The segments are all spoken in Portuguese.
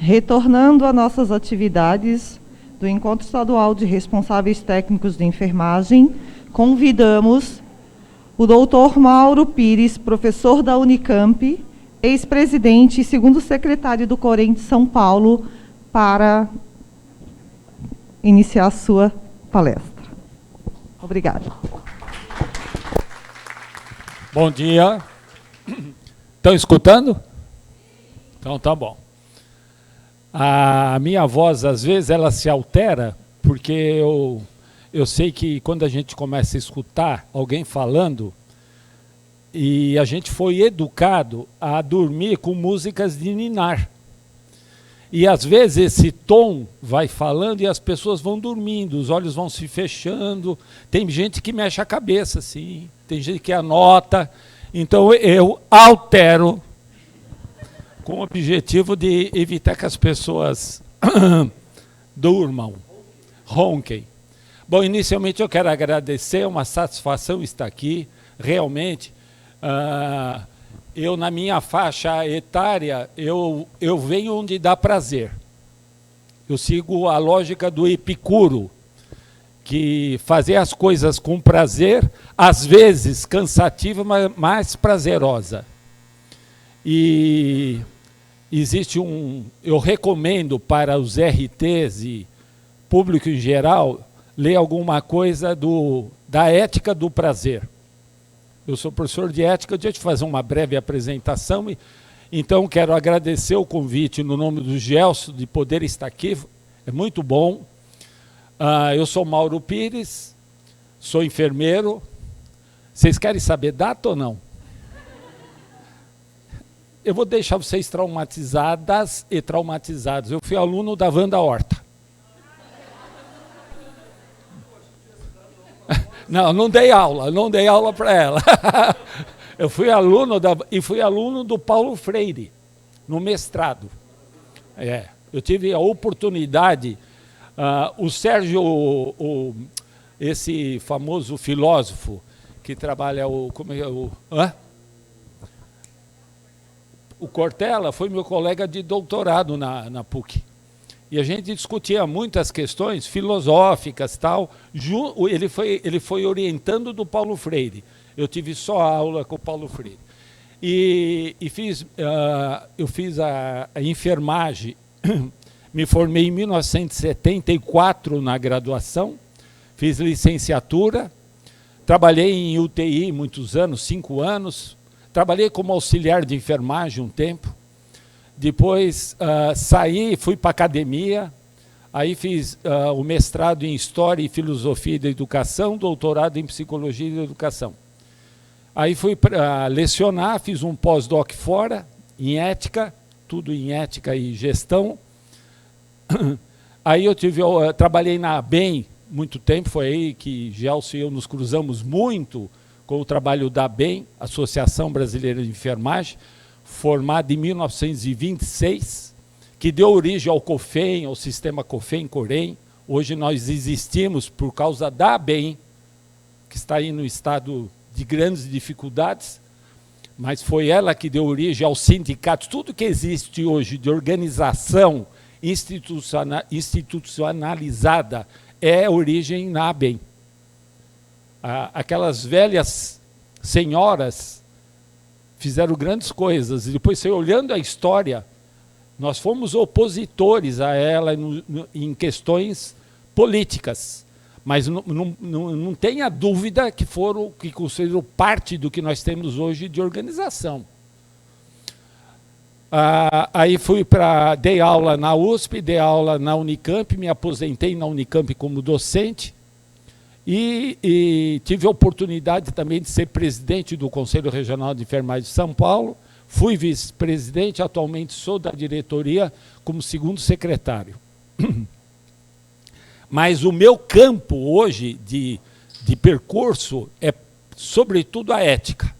Retornando a nossas atividades do Encontro Estadual de Responsáveis Técnicos de Enfermagem, convidamos o doutor Mauro Pires, professor da Unicamp, ex-presidente e segundo secretário do Corém de São Paulo, para iniciar a sua palestra. Obrigada. Bom dia. Estão escutando? Então tá bom. A minha voz, às vezes, ela se altera, porque eu sei que quando a gente começa a escutar alguém falando, e a gente foi educado a dormir com músicas de ninar. E às vezes esse tom vai falando e as pessoas vão dormindo, os olhos vão se fechando, tem gente que mexe a cabeça assim, tem gente que anota, então eu altero com o objetivo de evitar que as pessoas durmam, ronquem. Bom, inicialmente eu quero agradecer, é uma satisfação estar aqui, realmente. Eu, na minha faixa etária, eu venho onde dá prazer. Eu sigo a lógica do Epicuro, que fazer as coisas com prazer, às vezes cansativa, mas mais prazerosa. E existe eu recomendo para os RTs e público em geral, ler alguma coisa da ética do prazer. Eu sou professor de ética, deixa eu te fazer uma breve apresentação, então quero agradecer o convite no nome do Gelson de poder estar aqui, é muito bom. Eu sou Mauro Pires, sou enfermeiro. Vocês querem saber data ou não? Eu vou deixar vocês traumatizadas e traumatizados. Eu fui aluno da Wanda Horta. Não dei aula para ela. Eu fui aluno fui aluno do Paulo Freire, no mestrado. Eu tive a oportunidade, o Sérgio, esse famoso filósofo que trabalha o Cortella, foi meu colega de doutorado na PUC. E a gente discutia muitas questões filosóficas, tal. Ele foi orientando do Paulo Freire. Eu tive só aula com o Paulo Freire. Eu fiz a enfermagem, me formei em 1974 na graduação, fiz licenciatura, trabalhei em UTI muitos anos, 5 anos, trabalhei como auxiliar de enfermagem um tempo. Depois saí, fui para a academia, aí fiz o mestrado em História e Filosofia da Educação, doutorado em Psicologia da Educação. Aí fui para lecionar, fiz um pós-doc fora, em ética, tudo em ética e gestão. Aí eu trabalhei na ABEM muito tempo, foi aí que Gelson e eu nos cruzamos muito com o trabalho da ABEM, Associação Brasileira de Enfermagem, formada em 1926, que deu origem ao COFEM, ao sistema COFEM-COREM. Hoje nós existimos por causa da ABEM, que está aí no estado de grandes dificuldades, mas foi ela que deu origem aos sindicatos. Tudo que existe hoje de organização institucionalizada é origem na ABEM. Aquelas velhas senhoras fizeram grandes coisas, e depois, você olhando a história, nós fomos opositores a ela em questões políticas, mas não tenha dúvida que consideram parte do que nós temos hoje de organização. Aí dei aula na USP, dei aula na Unicamp, me aposentei na Unicamp como docente, e tive a oportunidade também de ser presidente do Conselho Regional de Enfermagem de São Paulo, fui vice-presidente, atualmente sou da diretoria como segundo secretário. Mas o meu campo hoje de percurso é, sobretudo, a ética.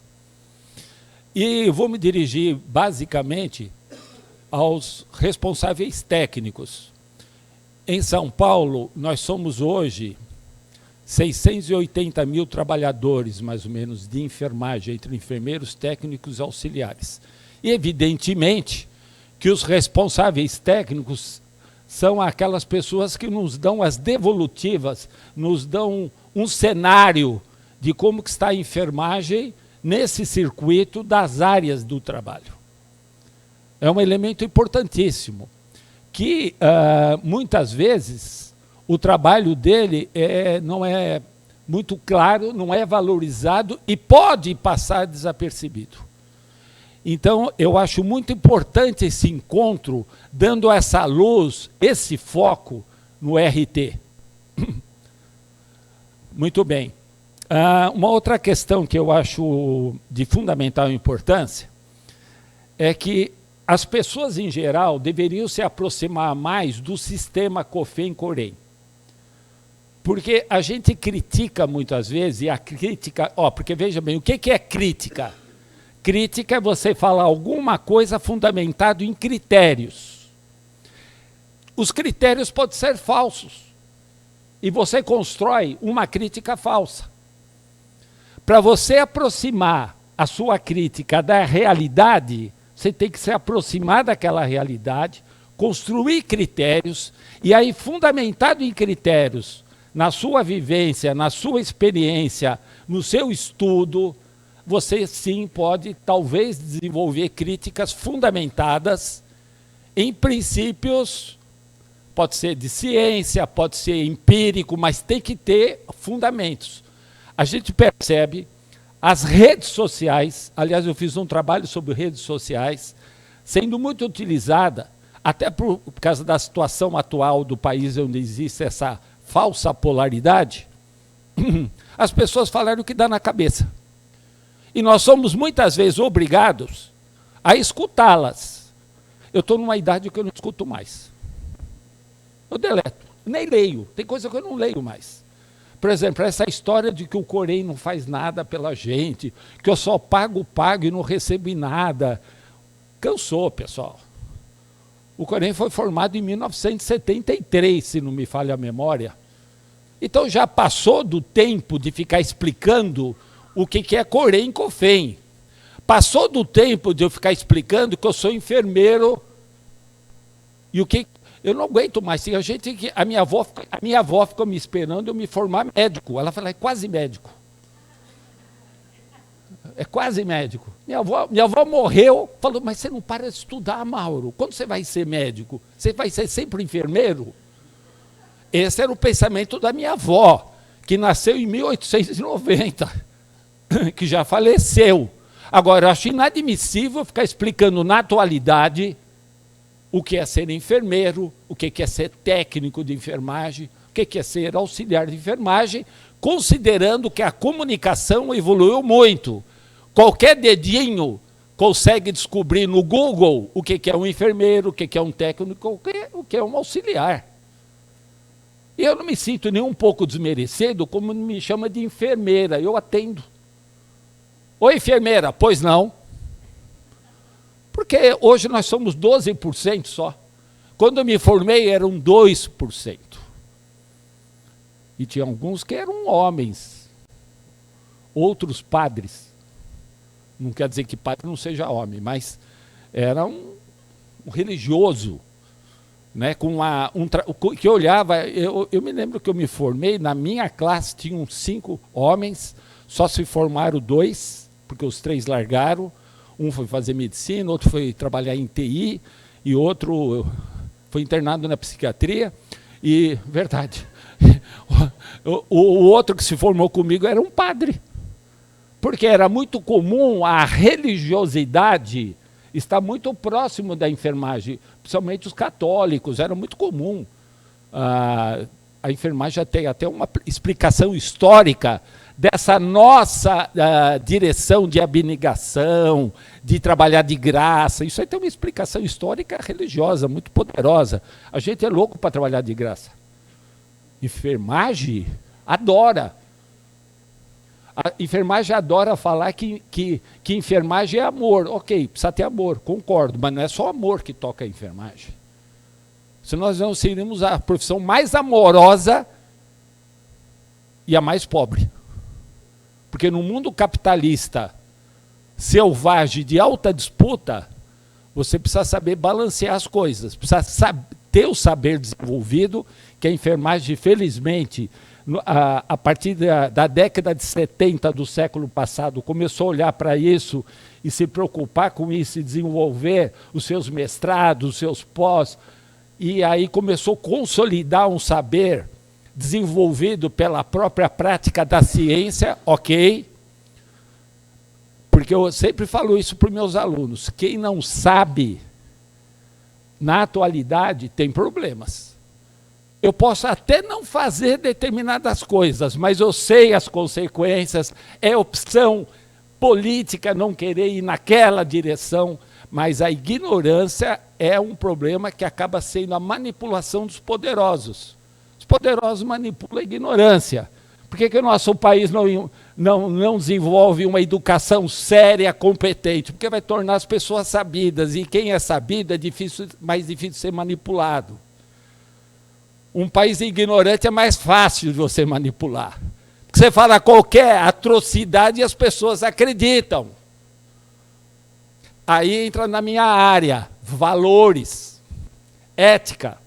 E vou me dirigir, basicamente, aos responsáveis técnicos. Em São Paulo, nós somos hoje 680 mil trabalhadores, mais ou menos, de enfermagem, entre enfermeiros, técnicos e auxiliares. E, evidentemente, que os responsáveis técnicos são aquelas pessoas que nos dão as devolutivas, nos dão um cenário de como que está a enfermagem nesse circuito das áreas do trabalho. É um elemento importantíssimo, que muitas vezes o trabalho dele não é muito claro, não é valorizado e pode passar desapercebido. Então, eu acho muito importante esse encontro, dando essa luz, esse foco no RT. Muito bem. Uma outra questão que eu acho de fundamental importância é que as pessoas, em geral, deveriam se aproximar mais do sistema COFEM-COREM. Porque a gente critica muitas vezes, e a crítica... porque veja bem, o que é crítica? Crítica é você falar alguma coisa fundamentado em critérios. Os critérios podem ser falsos. E você constrói uma crítica falsa. Para você aproximar a sua crítica da realidade, você tem que se aproximar daquela realidade, construir critérios, e aí, fundamentado em critérios, na sua vivência, na sua experiência, no seu estudo, você sim pode, talvez, desenvolver críticas fundamentadas em princípios, pode ser de ciência, pode ser empírico, mas tem que ter fundamentos. A gente percebe as redes sociais, aliás, eu fiz um trabalho sobre redes sociais, sendo muito utilizada, até por causa da situação atual do país, onde existe essa falsa polaridade, as pessoas falaram o que dá na cabeça. E nós somos muitas vezes obrigados a escutá-las. Eu estou numa idade que eu não escuto mais. Eu deleto, nem leio, tem coisa que eu não leio mais. Por exemplo, essa história de que o COREM não faz nada pela gente, que eu só pago e não recebo nada. Cansou, pessoal. O COREM foi formado em 1973, se não me falha a memória. Então já passou do tempo de ficar explicando o que é COREM e COFEM. Passou do tempo de eu ficar explicando que eu sou enfermeiro e o que... Eu não aguento mais. A minha avó ficou me esperando eu me formar médico. Ela falou, é quase médico. É quase médico. Minha avó morreu, falou, mas você não para de estudar, Mauro. Quando você vai ser médico? Você vai ser sempre enfermeiro? Esse era o pensamento da minha avó, que nasceu em 1890, que já faleceu. Agora, eu acho inadmissível ficar explicando na atualidade o que é ser enfermeiro, o que é ser técnico de enfermagem, o que é ser auxiliar de enfermagem, considerando que a comunicação evoluiu muito. Qualquer dedinho consegue descobrir no Google o que é um enfermeiro, o que é um técnico, o que é um auxiliar. E eu não me sinto nem um pouco desmerecido, como me chama de enfermeira, eu atendo. Oi, enfermeira, pois não. Porque hoje nós somos 12% só. Quando eu me formei, eram 2%. E tinha alguns que eram homens, outros padres. Não quer dizer que padre não seja homem, mas era um religioso, né, que olhava... Eu me lembro que eu me formei, na minha classe tinham 5 homens, só se formaram 2, porque os 3 largaram. Um foi fazer medicina, outro foi trabalhar em TI, e outro foi internado na psiquiatria. E, verdade, o outro que se formou comigo era um padre. Porque era muito comum a religiosidade estar muito próximo da enfermagem, principalmente os católicos, era muito comum. A enfermagem já tem até uma explicação histórica dessa nossa direção de abnegação, de trabalhar de graça. Isso aí tem uma explicação histórica religiosa muito poderosa. A gente é louco para trabalhar de graça. Enfermagem adora. A enfermagem adora falar que enfermagem é amor. Ok, precisa ter amor, concordo, mas não é só amor que toca a enfermagem. Senão nós não seríamos a profissão mais amorosa e a mais pobre. Porque no mundo capitalista, selvagem, de alta disputa, Você precisa saber balancear as coisas, precisa ter o saber desenvolvido, que a enfermagem, felizmente, a partir da década de 70 do século passado, começou a olhar para isso e se preocupar com isso e desenvolver os seus mestrados, os seus pós, e aí começou a consolidar um saber desenvolvido pela própria prática da ciência, ok? Porque eu sempre falo isso para os meus alunos, quem não sabe, na atualidade, tem problemas. Eu posso até não fazer determinadas coisas, mas eu sei as consequências, é opção política não querer ir naquela direção, mas a ignorância é um problema que acaba sendo a manipulação dos poderosos. Os poderosos manipulam a ignorância. Por que o nosso país não desenvolve uma educação séria, competente? Porque vai tornar as pessoas sabidas, e quem é sabido é mais difícil de ser manipulado. Um país ignorante é mais fácil de você manipular. Porque você fala qualquer atrocidade e as pessoas acreditam. Aí entra na minha área, valores, ética.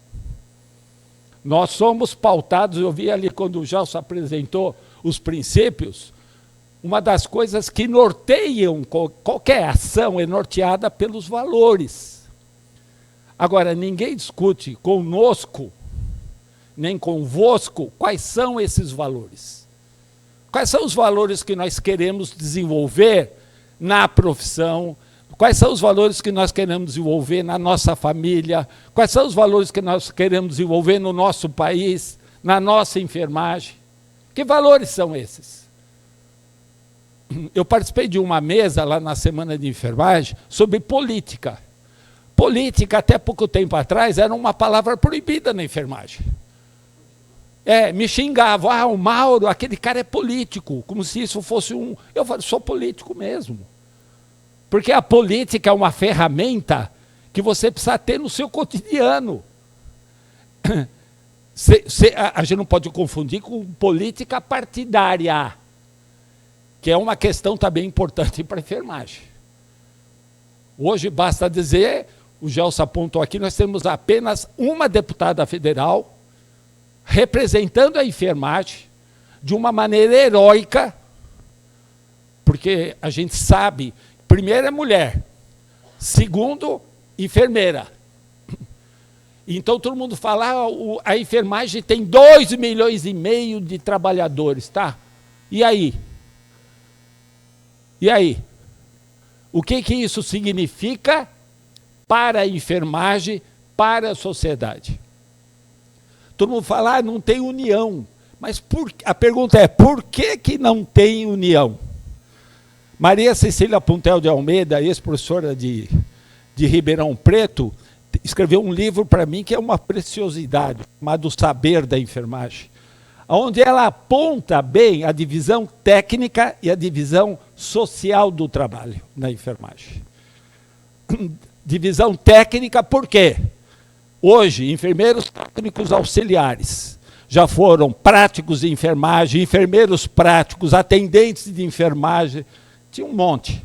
Nós somos pautados, eu vi ali quando o Gelson apresentou os princípios, uma das coisas que norteiam qualquer ação é norteada pelos valores. Agora, ninguém discute conosco, nem convosco, quais são esses valores. Quais são os valores que nós queremos desenvolver na profissão? Quais são os valores que nós queremos desenvolver na nossa família? Quais são os valores que nós queremos desenvolver no nosso país, na nossa enfermagem? Que valores são esses? Eu participei de uma mesa lá na Semana de Enfermagem sobre política. Política, até pouco tempo atrás, era uma palavra proibida na enfermagem. Me xingavam, o Mauro, aquele cara é político, como se isso fosse um... Eu falo, sou político mesmo. Porque a política é uma ferramenta que você precisa ter no seu cotidiano. A gente não pode confundir com política partidária, que é uma questão também importante para a enfermagem. Hoje, basta dizer, o Gelson apontou aqui, nós temos apenas uma deputada federal representando a enfermagem de uma maneira heróica, porque a gente sabe, primeiro é mulher, segundo, enfermeira. Então todo mundo fala, a enfermagem tem 2,5 milhões de trabalhadores, tá? E aí? E aí? O que isso significa para a enfermagem, para a sociedade? Todo mundo fala, não tem união. Mas a pergunta é, por que não tem união? Maria Cecília Puntel de Almeida, ex-professora de Ribeirão Preto, escreveu um livro para mim que é uma preciosidade, chamado Saber da Enfermagem, onde ela aponta bem a divisão técnica e a divisão social do trabalho na enfermagem. Divisão técnica, por quê? Hoje, enfermeiros técnicos auxiliares já foram práticos de enfermagem, enfermeiros práticos, atendentes de enfermagem, tinha um monte.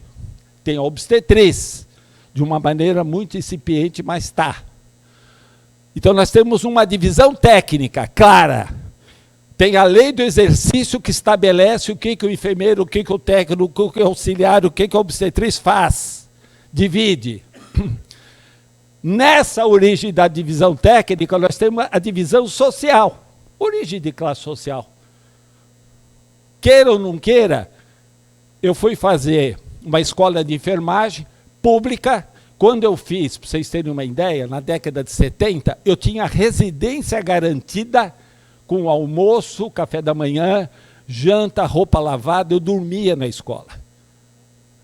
Tem a obstetriz, de uma maneira muito incipiente, mas está. Então nós temos uma divisão técnica clara. Tem a lei do exercício que estabelece o que o enfermeiro, o que o técnico, o que o auxiliar, o que a obstetriz faz. Divide. Nessa origem da divisão técnica, nós temos a divisão social, origem de classe social. Queira ou não queira, eu fui fazer uma escola de enfermagem pública. Quando eu fiz, para vocês terem uma ideia, na década de 70, eu tinha residência garantida com almoço, café da manhã, janta, roupa lavada, eu dormia na escola.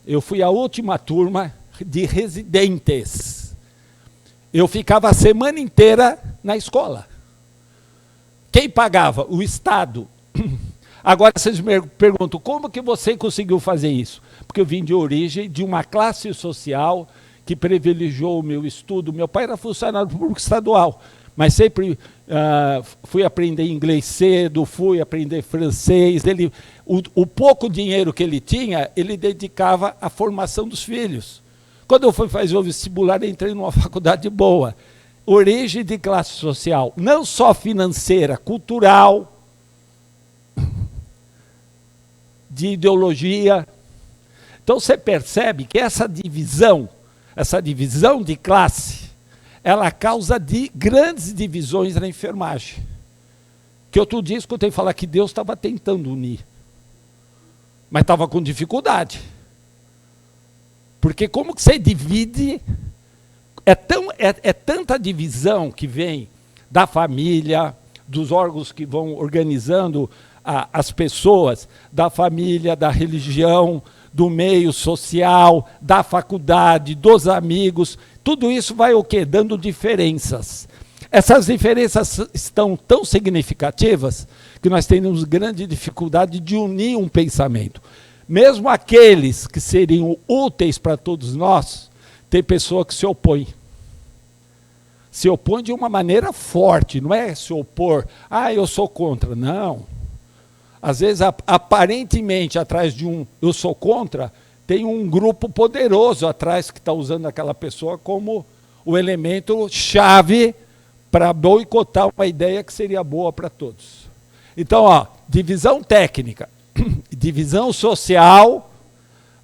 Eu fui a última turma de residentes. Eu ficava a semana inteira na escola. Quem pagava? O Estado. Agora vocês me perguntam, como que você conseguiu fazer isso? Porque eu vim de origem de uma classe social que privilegiou o meu estudo. Meu pai era funcionário público estadual, mas sempre fui aprender inglês cedo, fui aprender francês. O pouco dinheiro que ele tinha, ele dedicava à formação dos filhos. Quando eu fui fazer o vestibular, entrei numa faculdade boa. Origem de classe social, não só financeira, cultural, de ideologia. Então você percebe que essa divisão de classe, ela causa grandes divisões na enfermagem. Que outro dia escutei falar que Deus estava tentando unir, mas estava com dificuldade. Porque como que você divide? É tanta divisão que vem da família, dos órgãos que vão organizando as pessoas, da família, da religião, do meio social, da faculdade, dos amigos. Tudo isso vai o quê? Dando diferenças. Essas diferenças estão tão significativas que nós temos grande dificuldade de unir um pensamento. Mesmo aqueles que seriam úteis para todos nós, tem pessoa que se opõe. Se opõe de uma maneira forte, não é se opor, eu sou contra, não. Às vezes, aparentemente, atrás de eu sou contra, tem um grupo poderoso atrás que está usando aquela pessoa como o elemento chave para boicotar uma ideia que seria boa para todos. Então, divisão técnica, divisão social,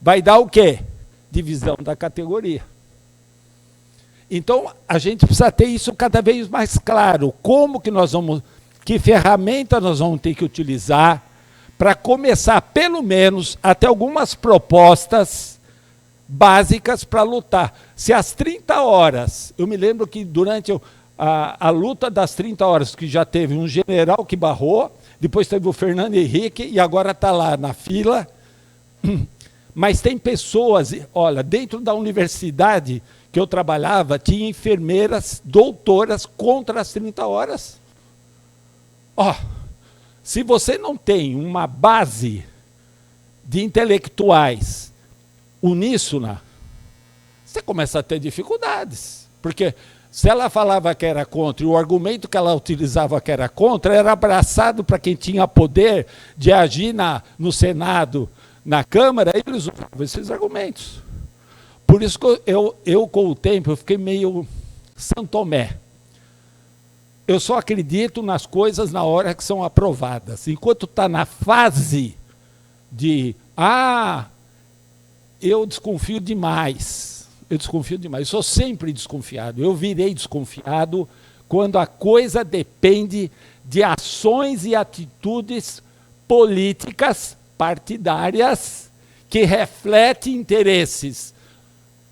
vai dar o quê? Divisão da categoria. Então, a gente precisa ter isso cada vez mais claro. Como que nós vamos, que ferramenta nós vamos ter que utilizar para começar, pelo menos, até algumas propostas básicas para lutar. Se às 30 horas, eu me lembro que durante a luta das 30 horas, que já teve um general que barrou, depois teve o Fernando Henrique e agora está lá na fila. Mas tem pessoas, olha, dentro da universidade que eu trabalhava, tinha enfermeiras, doutoras contra as 30 horas. Se você não tem uma base de intelectuais uníssona, você começa a ter dificuldades. Porque se ela falava que era contra, e o argumento que ela utilizava que era contra, era abraçado para quem tinha poder de agir no Senado, na Câmara, eles usavam esses argumentos. Por isso que eu com o tempo, eu fiquei meio São Tomé. Eu só acredito nas coisas na hora que são aprovadas. Enquanto está na fase de, eu desconfio demais. Eu sou sempre desconfiado. Eu virei desconfiado quando a coisa depende de ações e atitudes políticas partidárias que refletem interesses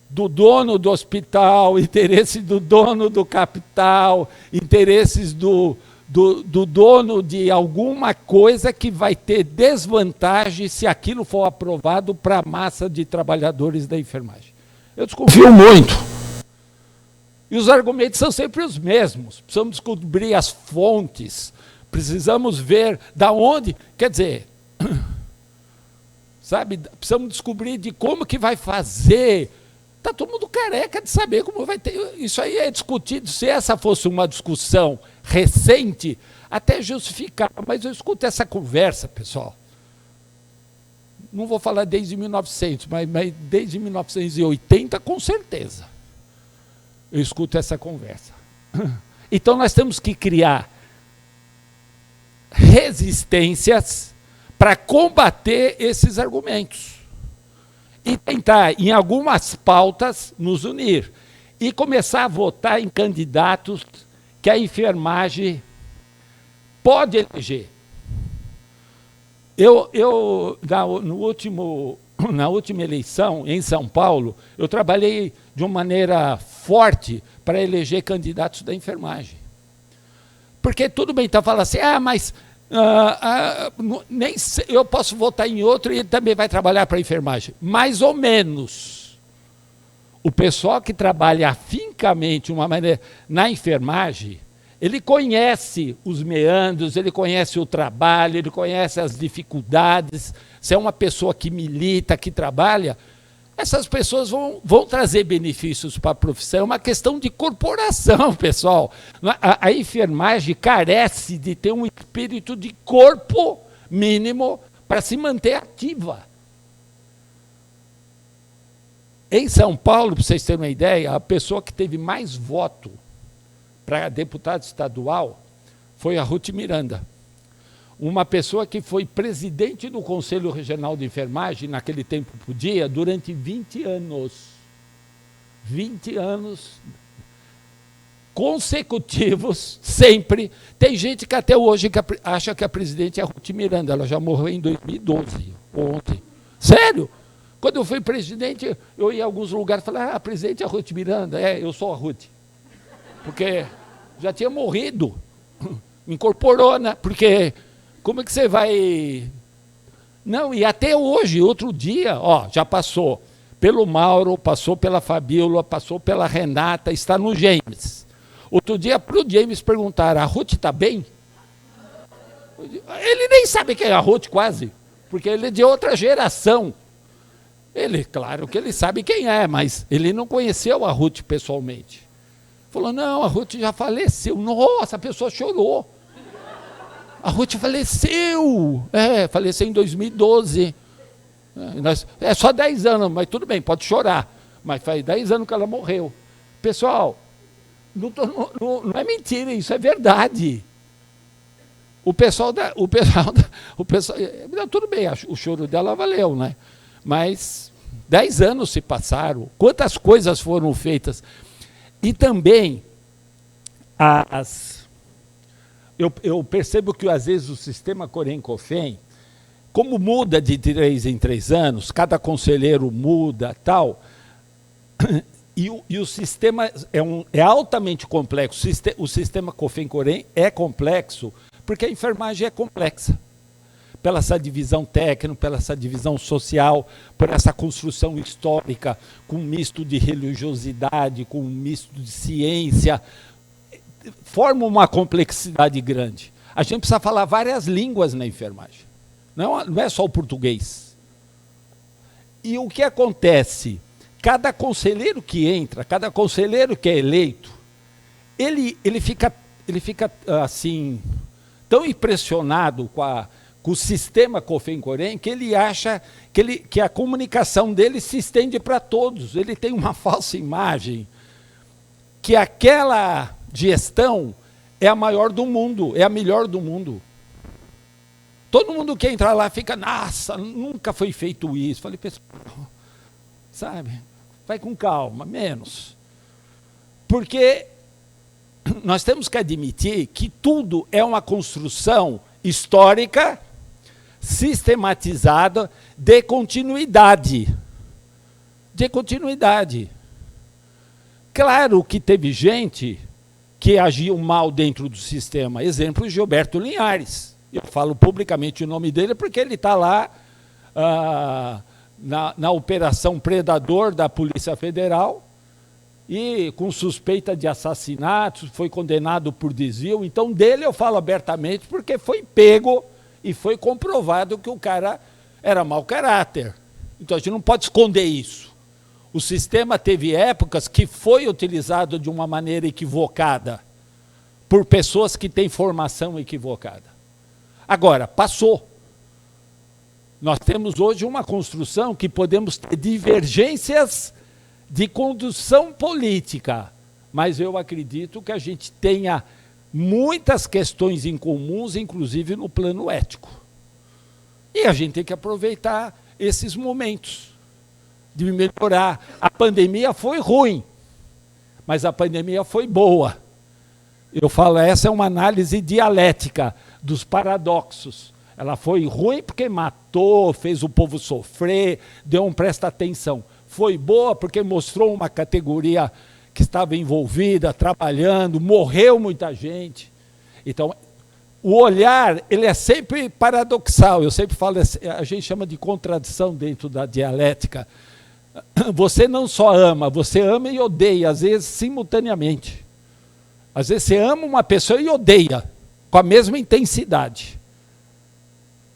do dono do hospital, interesses do dono do capital, interesses do dono de alguma coisa que vai ter desvantagem se aquilo for aprovado para a massa de trabalhadores da enfermagem. Eu desconfio muito. E os argumentos são sempre os mesmos. Precisamos descobrir as fontes, precisamos ver da onde, quer dizer, sabe, precisamos descobrir de como que vai fazer. Está todo mundo careca de saber como vai ter. Isso aí é discutido. Se essa fosse uma discussão recente, até justificar. Mas eu escuto essa conversa, pessoal. Não vou falar desde 1900, mas desde 1980, com certeza. Eu escuto essa conversa. Então, nós temos que criar resistências para combater esses argumentos. E tentar, em algumas pautas, nos unir. E começar a votar em candidatos que a enfermagem pode eleger. Na última eleição, em São Paulo, eu trabalhei de uma maneira forte para eleger candidatos da enfermagem. Porque tudo bem, então fala assim, mas eu posso votar em outro e ele também vai trabalhar para a enfermagem. Mais ou menos. O pessoal que trabalha afincamente uma maneira na enfermagem, ele conhece os meandros, ele conhece o trabalho, ele conhece as dificuldades. Se é uma pessoa que milita, que trabalha, essas pessoas vão trazer benefícios para a profissão. É uma questão de corporação, pessoal. A enfermagem carece de ter um espírito de corpo mínimo para se manter ativa. Em São Paulo, para vocês terem uma ideia, a pessoa que teve mais voto para deputado estadual foi a Ruth Miranda. Uma pessoa que foi presidente do Conselho Regional de Enfermagem, naquele tempo podia, durante 20 anos. 20 anos consecutivos, sempre. Tem gente que até hoje acha que a presidente é a Ruth Miranda, ela já morreu em 2012, ontem. Sério? Quando eu fui presidente, eu ia em alguns lugares e falei, a presidente é a Ruth Miranda. Eu sou a Ruth. Porque já tinha morrido. Me incorporou, né? Porque como é que você vai... Não, e até hoje, outro dia, já passou pelo Mauro, passou pela Fabíola, passou pela Renata, está no James. Outro dia, para o James perguntaram, a Ruth está bem? Ele nem sabe quem é a Ruth, quase, porque ele é de outra geração. Ele, claro que ele sabe quem é, mas ele não conheceu a Ruth pessoalmente. Falou, não, a Ruth já faleceu. Nossa, a pessoa chorou. A Ruth faleceu. Faleceu em 2012. É só 10 anos, mas tudo bem, pode chorar. Mas faz 10 anos que ela morreu. Pessoal, não é mentira, isso é verdade. O pessoal, não, tudo bem, o choro dela valeu, né? Mas 10 anos se passaram, quantas coisas foram feitas. E também, eu percebo que às vezes o sistema Corém-Cofém, como muda de 3 em 3 anos, cada conselheiro muda, tal, e o sistema é altamente complexo. O sistema Cofém-Corém é complexo, porque a enfermagem é complexa. Pela essa divisão técnica, pela essa divisão social, por essa construção histórica, com um misto de religiosidade, com um misto de ciência, forma uma complexidade grande. A gente precisa falar várias línguas na enfermagem, não é só o português. E o que acontece? Cada conselheiro que entra, cada conselheiro que é eleito, ele fica assim, tão impressionado com o sistema Cofém-Corém, que ele acha que a comunicação dele se estende para todos. Ele tem uma falsa imagem que aquela gestão é a maior do mundo, é a melhor do mundo. Todo mundo que entra lá fica, nossa, nunca foi feito isso. Falei, pessoal, sabe, vai com calma, menos. Porque nós temos que admitir que tudo é uma construção histórica, sistematizada, de continuidade. De continuidade. Claro que teve gente que agiu mal dentro do sistema. Exemplo, Gilberto Linhares. Eu falo publicamente o nome dele porque ele está lá na Operação Predador da Polícia Federal e com suspeita de assassinato, foi condenado por desvio. Então, dele eu falo abertamente porque foi pego e foi comprovado que o cara era mau caráter. Então, a gente não pode esconder isso. O sistema teve épocas que foi utilizado de uma maneira equivocada por pessoas que têm formação equivocada. Agora, passou. Nós temos hoje uma construção que podemos ter divergências de condução política, mas eu acredito que a gente tenha muitas questões em comuns, inclusive no plano ético. E a gente tem que aproveitar esses momentos de melhorar. A pandemia foi ruim, mas a pandemia foi boa. Eu falo, essa é uma análise dialética dos paradoxos. Ela foi ruim porque matou, fez o povo sofrer, deu um presta atenção. Foi boa porque mostrou uma categoria que estava envolvida, trabalhando, morreu muita gente. Então, o olhar, ele é sempre paradoxal. Eu sempre falo, a gente chama de contradição dentro da dialética. Você não só ama, você ama e odeia, às vezes simultaneamente. Às vezes você ama uma pessoa e odeia, com a mesma intensidade.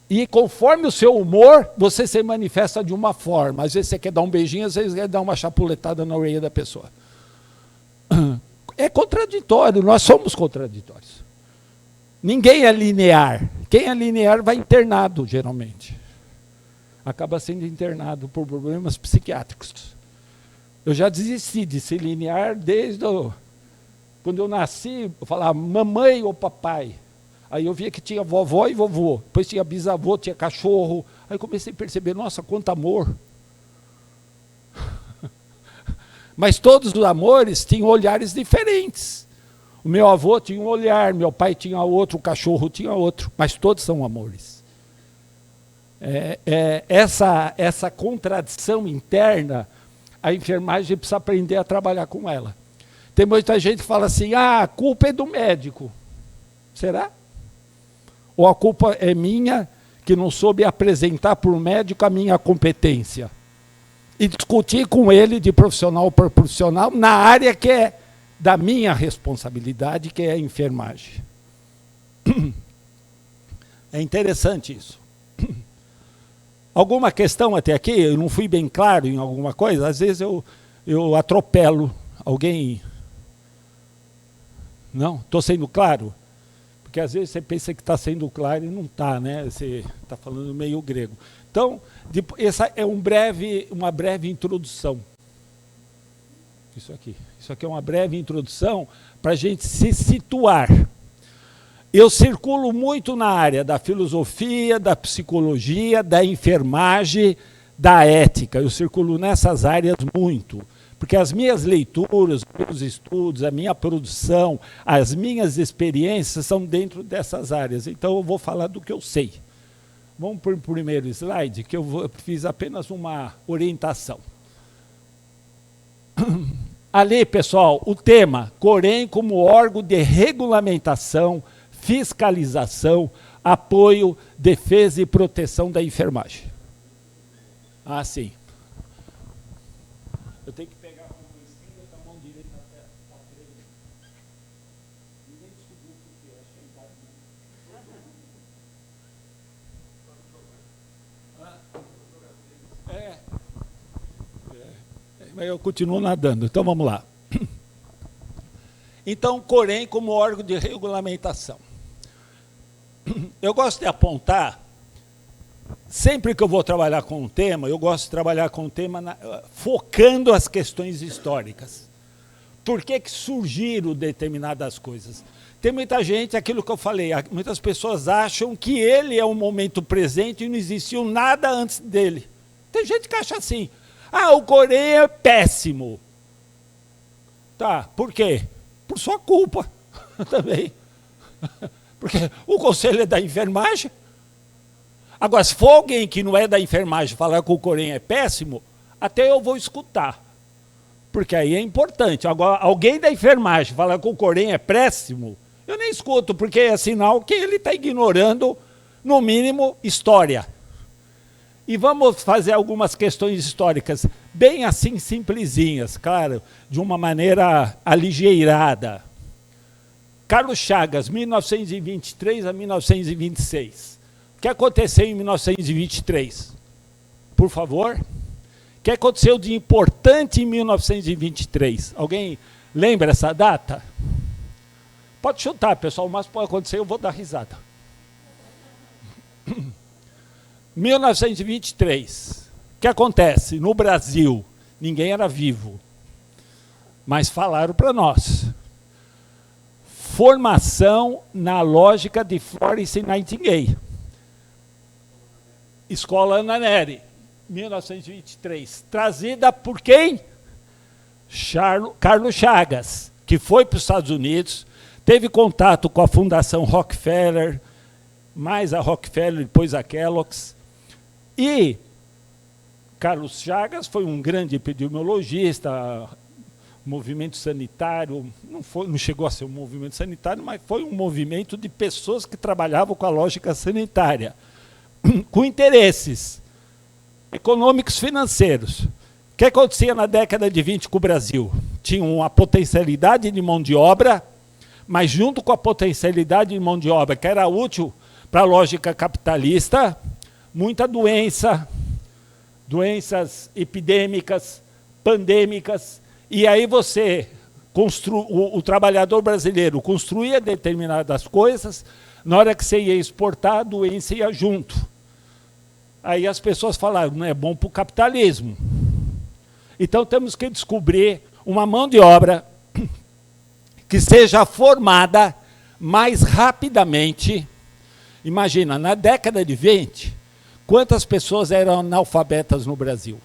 E conforme o seu humor, você se manifesta de uma forma. Às vezes você quer dar um beijinho, às vezes quer dar uma chapuletada na orelha da pessoa. É contraditório, nós somos contraditórios. Ninguém é linear. Quem é linear vai internado, geralmente. Acaba sendo internado por problemas psiquiátricos. Eu já desisti de ser linear desde quando eu nasci, eu falava mamãe ou papai. Aí eu via que tinha vovó e vovô, depois tinha bisavô, tinha cachorro. Aí comecei a perceber, nossa, quanto amor. Mas todos os amores tinham olhares diferentes. O meu avô tinha um olhar, meu pai tinha outro, o cachorro tinha outro, mas todos são amores. Essa contradição interna, a enfermagem precisa aprender a trabalhar com ela. Tem muita gente que fala assim, a culpa é do médico. Será? Ou a culpa é minha, que não soube apresentar para o médico a minha competência? E discutir com ele de profissional para profissional na área que é da minha responsabilidade, que é a enfermagem. É interessante isso. Alguma questão até aqui? Eu não fui bem claro em alguma coisa? Às vezes eu atropelo alguém. Não? Estou sendo claro? Porque às vezes você pensa que está sendo claro e não está, né? Você está falando meio grego. Então, essa é uma breve introdução. Isso aqui é uma breve introdução para a gente se situar. Eu circulo muito na área da filosofia, da psicologia, da enfermagem, da ética. Eu circulo nessas áreas muito. Porque as minhas leituras, os meus estudos, a minha produção, as minhas experiências são dentro dessas áreas. Então eu vou falar do que eu sei. Vamos para o primeiro slide, que eu fiz apenas uma orientação. Ali, pessoal, o tema, Corém como órgão de regulamentação, fiscalização, apoio, defesa e proteção da enfermagem. Ah, sim. Eu tenho que pegar a mão esquerda com a mão direita até a frente. Ninguém descobriu o que é. Mas eu continuo nadando, então vamos lá. Então, Corém como órgão de regulamentação. Eu gosto de apontar, sempre que eu vou trabalhar com um tema, eu gosto de trabalhar com um tema focando as questões históricas. Por que surgiram determinadas coisas? Tem muita gente, aquilo que eu falei, muitas pessoas acham que ele é o momento presente e não existiu nada antes dele. Tem gente que acha assim, o Corém é péssimo. Tá, por quê? Por sua culpa também. Porque o conselho é da enfermagem. Agora, se for alguém que não é da enfermagem falar que o Corém é péssimo, até eu vou escutar. Porque aí é importante. Agora, alguém da enfermagem falar que o Corém é péssimo, eu nem escuto, porque é sinal que ele está ignorando, no mínimo, história. E vamos fazer algumas questões históricas, bem assim, simplesinhas, claro, de uma maneira aligeirada. Carlos Chagas, 1923 a 1926. O que aconteceu em 1923? Por favor. O que aconteceu de importante em 1923? Alguém lembra essa data? Pode chutar, pessoal, mas pode acontecer, eu vou dar risada. 1923. O que acontece? No Brasil, ninguém era vivo, mas falaram para nós. Formação na lógica de Florence Nightingale. Escola Ana Nery, 1923. Trazida por quem? Carlos Chagas, que foi para os Estados Unidos, teve contato com a Fundação Rockefeller, mais a Rockefeller, depois a Kellogg's. E Carlos Chagas foi um grande epidemiologista, movimento sanitário, não chegou a ser um movimento sanitário, mas foi um movimento de pessoas que trabalhavam com a lógica sanitária, com interesses econômicos financeiros. O que acontecia na década de 20 com o Brasil? Tinha uma potencialidade de mão de obra, mas junto com a potencialidade de mão de obra, que era útil para a lógica capitalista, muita doença, doenças epidêmicas, pandêmicas, e aí você, o trabalhador brasileiro construía determinadas coisas, na hora que você ia exportar, a doença ia junto. Aí as pessoas falaram, não é bom para o capitalismo. Então temos que descobrir uma mão de obra que seja formada mais rapidamente. Imagina, na década de 20, quantas pessoas eram analfabetas no Brasil?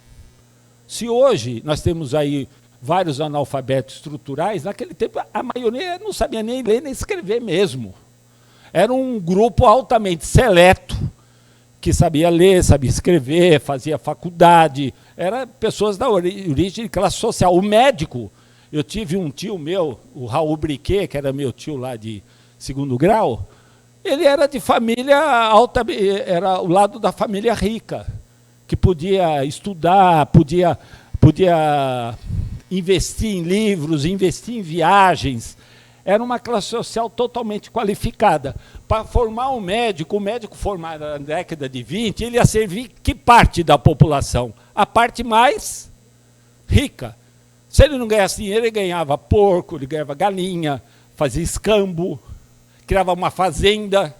Se hoje nós temos aí vários analfabetos estruturais, naquele tempo a maioria não sabia nem ler nem escrever mesmo. Era um grupo altamente seleto, que sabia ler, sabia escrever, fazia faculdade, eram pessoas da origem de classe social. O médico, eu tive um tio meu, o Raul Briquet, que era meu tio lá de 2º grau, ele era de família alta, era o lado da família rica, que podia estudar, podia investir em livros, investir em viagens. Era uma classe social totalmente qualificada. Para formar um médico, o médico formado na década de 20, ele ia servir que parte da população? A parte mais rica. Se ele não ganhasse dinheiro, ele ganhava porco, ele ganhava galinha, fazia escambo, criava uma fazenda,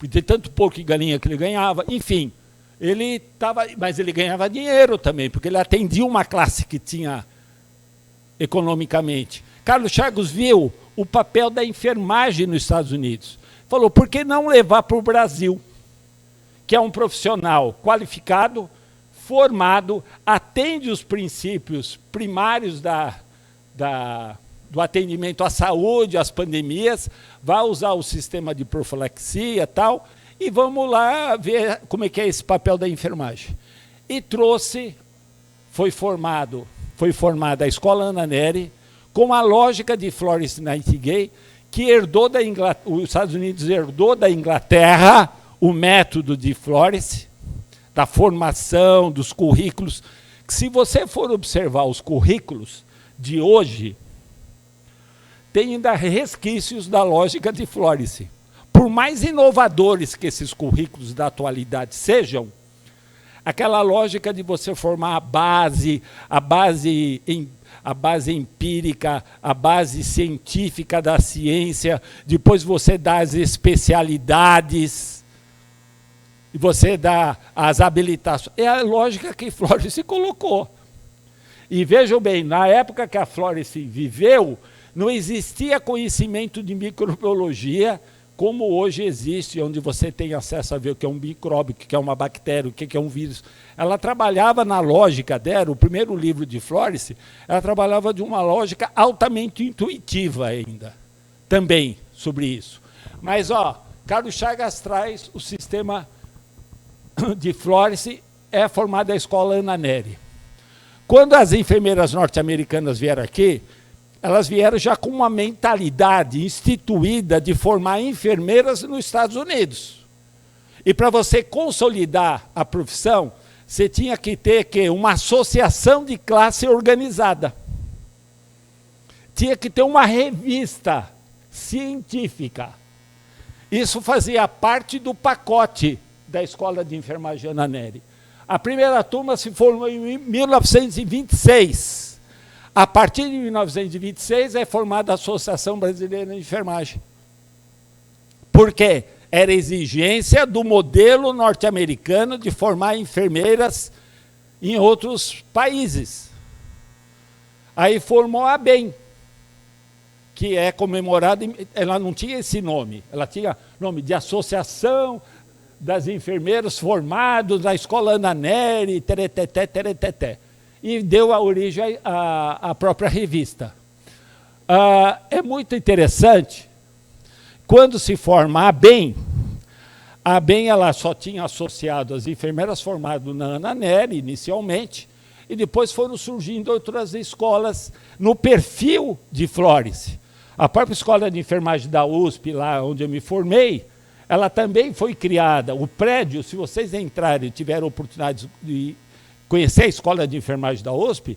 de tanto porco e galinha que ele ganhava, enfim. Mas ele ganhava dinheiro também, porque ele atendia uma classe que tinha economicamente. Carlos Chagas viu o papel da enfermagem nos Estados Unidos. Falou, por que não levar para o Brasil, que é um profissional qualificado, formado, atende os princípios primários do atendimento à saúde, às pandemias, vai usar o sistema de profilaxia e tal, e vamos lá ver como é que é esse papel da enfermagem. E foi formada a Escola Ana Nery, com a lógica de Florence Nightingale, que os Estados Unidos herdou da Inglaterra o método de Florence, da formação, dos currículos, que se você for observar os currículos de hoje, tem ainda resquícios da lógica de Florence. Por mais inovadores que esses currículos da atualidade sejam, aquela lógica de você formar a base empírica, a base científica da ciência, depois você dá as especialidades, e você dá as habilitações. É a lógica que Florence colocou. E vejam bem, na época que a Florence viveu, não existia conhecimento de microbiologia como hoje existe, onde você tem acesso a ver o que é um micróbio, o que é uma bactéria, o que é um vírus. Ela trabalhava na lógica dela, o primeiro livro de Florence, ela trabalhava de uma lógica altamente intuitiva ainda, também, sobre isso. Mas, Carlos Chagas traz o sistema de Florence, é formada a Escola Ana Nery. Quando as enfermeiras norte-americanas vieram aqui, elas vieram já com uma mentalidade instituída de formar enfermeiras nos Estados Unidos. E para você consolidar a profissão, você tinha que ter uma associação de classe organizada. Tinha que ter uma revista científica. Isso fazia parte do pacote da Escola de Enfermagem Ana Nery. A primeira turma se formou em 1926. A partir de 1926 é formada a Associação Brasileira de Enfermagem. Por quê? Era exigência do modelo norte-americano de formar enfermeiras em outros países. Aí formou a ABEM, que é comemorada, ela não tinha esse nome, ela tinha nome de Associação das Enfermeiras Formados na Escola Ana Nery, tereteté, tereteté. E deu a origem à própria revista. É muito interessante, quando se forma a ABEM ela só tinha associado as enfermeiras formadas na Ana Nery, inicialmente, e depois foram surgindo outras escolas no perfil de Florence. A própria Escola de Enfermagem da USP, lá onde eu me formei, ela também foi criada. O prédio, se vocês entrarem e tiverem a oportunidade de conhecer a Escola de Enfermagem da USP,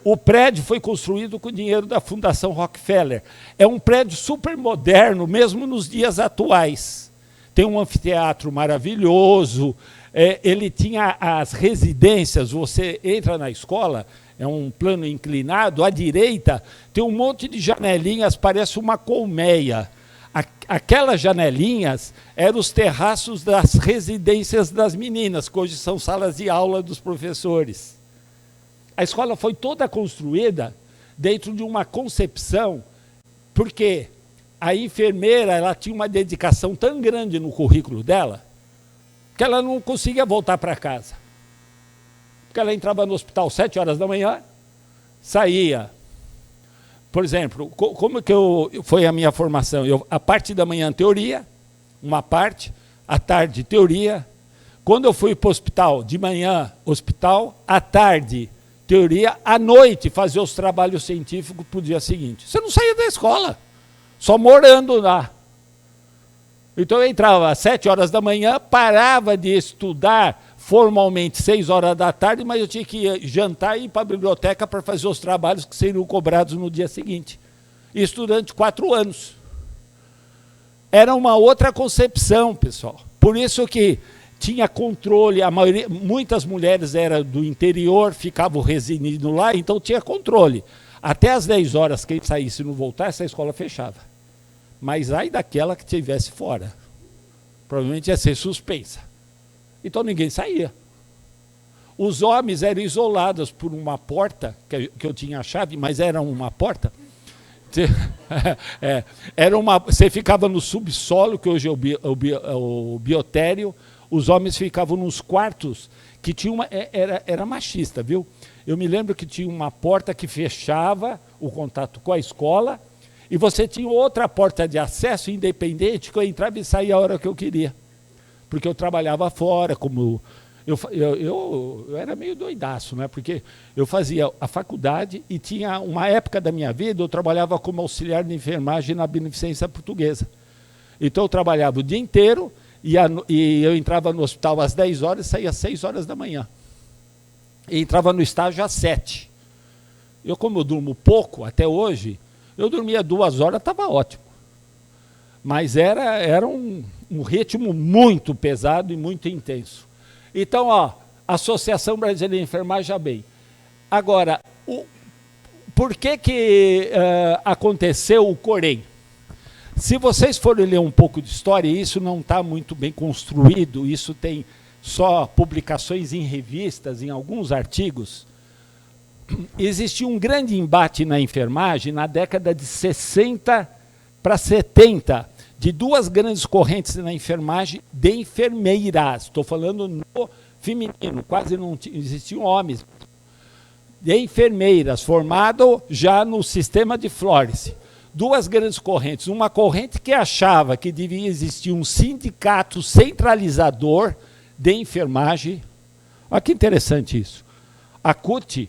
o prédio foi construído com dinheiro da Fundação Rockefeller. É um prédio super moderno, mesmo nos dias atuais. Tem um anfiteatro maravilhoso, ele tinha as residências, você entra na escola, é um plano inclinado, à direita tem um monte de janelinhas, parece uma colmeia. Aquelas janelinhas eram os terraços das residências das meninas, que hoje são salas de aula dos professores. A escola foi toda construída dentro de uma concepção, porque a enfermeira ela tinha uma dedicação tão grande no currículo dela, que ela não conseguia voltar para casa. Porque ela entrava no hospital às 7 horas da manhã, saía. Por exemplo, como que foi a minha formação? A parte da manhã, teoria, uma parte, à tarde, teoria. Quando eu fui para o hospital, de manhã, hospital, à tarde, teoria, à noite, fazer os trabalhos científicos para o dia seguinte. Você não saía da escola, só morando lá. Então eu entrava às 7 horas da manhã, parava de estudar formalmente 6 horas da tarde, mas eu tinha que jantar e ir para a biblioteca para fazer os trabalhos que seriam cobrados no dia seguinte. Isso durante 4 anos. Era uma outra concepção, pessoal. Por isso que tinha controle, muitas mulheres eram do interior, ficavam residindo lá, então tinha controle. Até às 10 horas, quem saísse e não voltasse, a escola fechava. Mas aí daquela que estivesse fora, provavelmente ia ser suspensa. Então ninguém saía. Os homens eram isolados por uma porta, que eu tinha a chave, mas era uma porta. Você ficava no subsolo, que hoje é o biotério. Os homens ficavam nos quartos, que tinha era machista, viu? Eu me lembro que tinha uma porta que fechava o contato com a escola, e você tinha outra porta de acesso independente, que eu entrava e saía a hora que eu queria. Porque eu trabalhava fora, como eu era meio doidaço, né? Porque eu fazia a faculdade e tinha uma época da minha vida, eu trabalhava como auxiliar de enfermagem na Beneficência Portuguesa. Então eu trabalhava o dia inteiro e eu entrava no hospital às 10 horas e saía às 6 horas da manhã. E entrava no estágio às 7. Eu, como eu durmo pouco, até hoje, eu dormia 2 horas, estava ótimo. Mas era um ritmo muito pesado e muito intenso. Então, ó, Associação Brasileira de Enfermagem, já bem. Agora, por que aconteceu o Corém? Se vocês forem ler um pouco de história, isso não está muito bem construído, isso tem só publicações em revistas, em alguns artigos. Existia um grande embate na enfermagem na década de 60 para 70, de 2 grandes correntes na enfermagem de enfermeiras. Estou falando no feminino, quase não existiam homens. De enfermeiras, formado já no sistema de Florence. 2 grandes correntes. Uma corrente que achava que devia existir um sindicato centralizador de enfermagem. Olha que interessante isso. A CUT,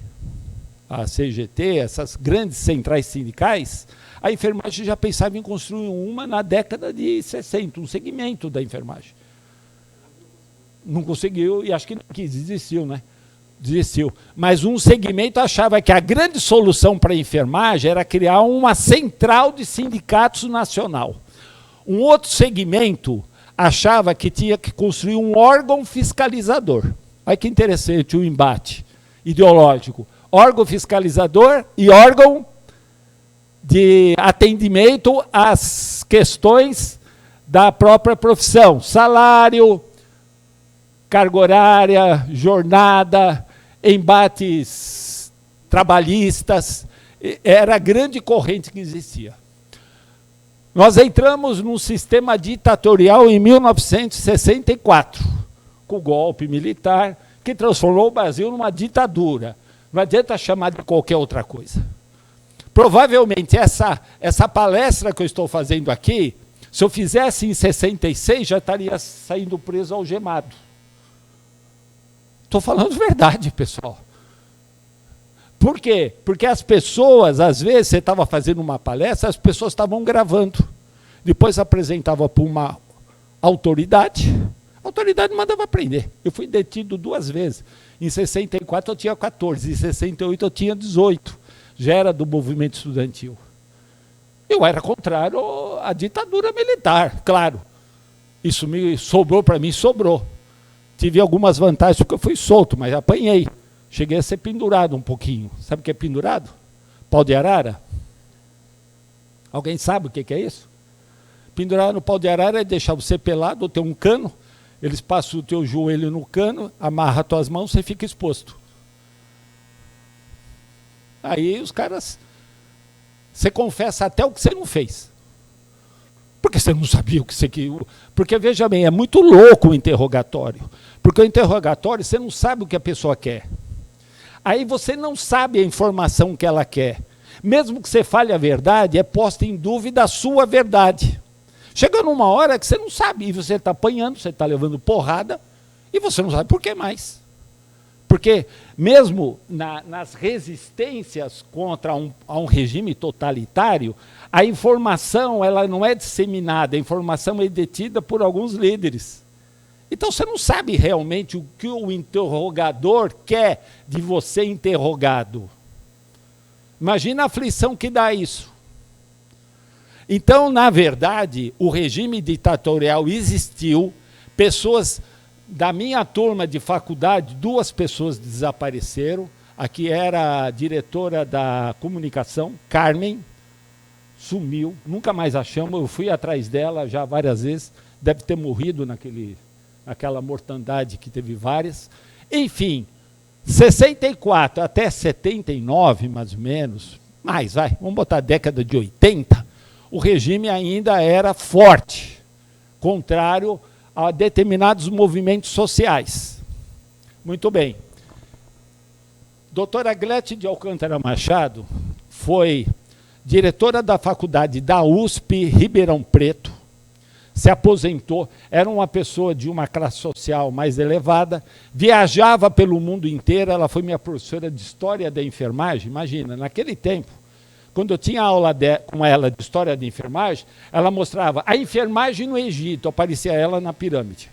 a CGT, essas grandes centrais sindicais, a enfermagem já pensava em construir uma na década de 60, um segmento da enfermagem. Não conseguiu e acho que não quis, desistiu, né? Desistiu. Mas um segmento achava que a grande solução para a enfermagem era criar uma central de sindicatos nacional. Um outro segmento achava que tinha que construir um órgão fiscalizador. Olha que interessante o embate ideológico. Órgão fiscalizador e órgão de atendimento às questões da própria profissão. Salário, carga horária, jornada, embates trabalhistas. Era a grande corrente que existia. Nós entramos num sistema ditatorial em 1964, com o golpe militar, que transformou o Brasil numa ditadura. Não adianta chamar de qualquer outra coisa. Provavelmente essa palestra que eu estou fazendo aqui, se eu fizesse em 66, já estaria saindo preso algemado. Estou falando verdade, pessoal. Por quê? Porque as pessoas, às vezes, você estava fazendo uma palestra, as pessoas estavam gravando. Depois apresentava para uma autoridade, a autoridade mandava prender. Eu fui detido 2 vezes. Em 64 eu tinha 14, em 68 eu tinha 18. Já era do movimento estudantil. Eu era contrário à ditadura militar, claro. Isso me sobrou para mim, sobrou. Tive algumas vantagens porque eu fui solto, mas apanhei. Cheguei a ser pendurado um pouquinho. Sabe o que é pendurado? Pau de arara? Alguém sabe o que é isso? Pendurar no pau de arara é deixar você pelado, ou ter um cano, eles passam o teu joelho no cano, amarra as tuas mãos, você fica exposto. Aí os caras... Você confessa até o que você não fez. Porque você não sabia o que você queria. Porque, veja bem, é muito louco o interrogatório. Porque o interrogatório, você não sabe o que a pessoa quer. Aí você não sabe a informação que ela quer. Mesmo que você fale a verdade, é posta em dúvida a sua verdade. Chega numa hora que você não sabe, e você está apanhando, você está levando porrada, e você não sabe por que mais. Porque mesmo nas resistências contra um regime totalitário, a informação ela não é disseminada, a informação é detida por alguns líderes. Então você não sabe realmente o que o interrogador quer de você interrogado. Imagina a aflição que dá isso. Então, na verdade, o regime ditatorial existiu, pessoas da minha turma de faculdade, 2 pessoas desapareceram. Aqui era a diretora da comunicação, Carmen, sumiu, nunca mais achamos, eu fui atrás dela já várias vezes, deve ter morrido naquela mortandade que teve várias. Enfim, 64 até 79, mais ou menos, vamos botar a década de 80, o regime ainda era forte, contrário a determinados movimentos sociais. Muito bem. Doutora Glete de Alcântara Machado foi diretora da faculdade da USP Ribeirão Preto, se aposentou, era uma pessoa de uma classe social mais elevada, viajava pelo mundo inteiro, ela foi minha professora de História da Enfermagem. Imagina, naquele tempo, quando eu tinha aula com ela de História da Enfermagem, ela mostrava a enfermagem no Egito, aparecia ela na pirâmide.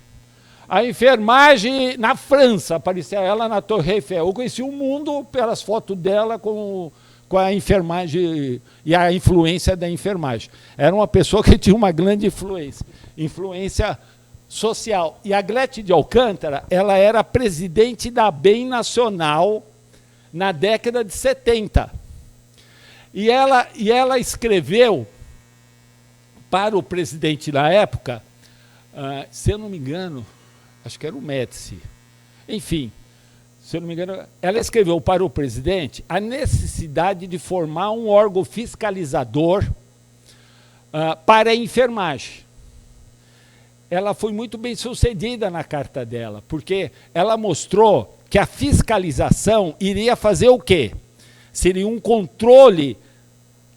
A enfermagem na França, aparecia ela na Torre Eiffel. Eu conheci o mundo pelas fotos dela com a enfermagem e a influência da enfermagem. Era uma pessoa que tinha uma grande influência social. E a Glete de Alcântara, ela era presidente da BEM Nacional na década de 70. E ela escreveu para o presidente na época, se eu não me engano, acho que era o Médici, enfim, se eu não me engano, ela escreveu para o presidente a necessidade de formar um órgão fiscalizador para a enfermagem. Ela foi muito bem sucedida na carta dela, porque ela mostrou que a fiscalização iria fazer o quê? Seria um controle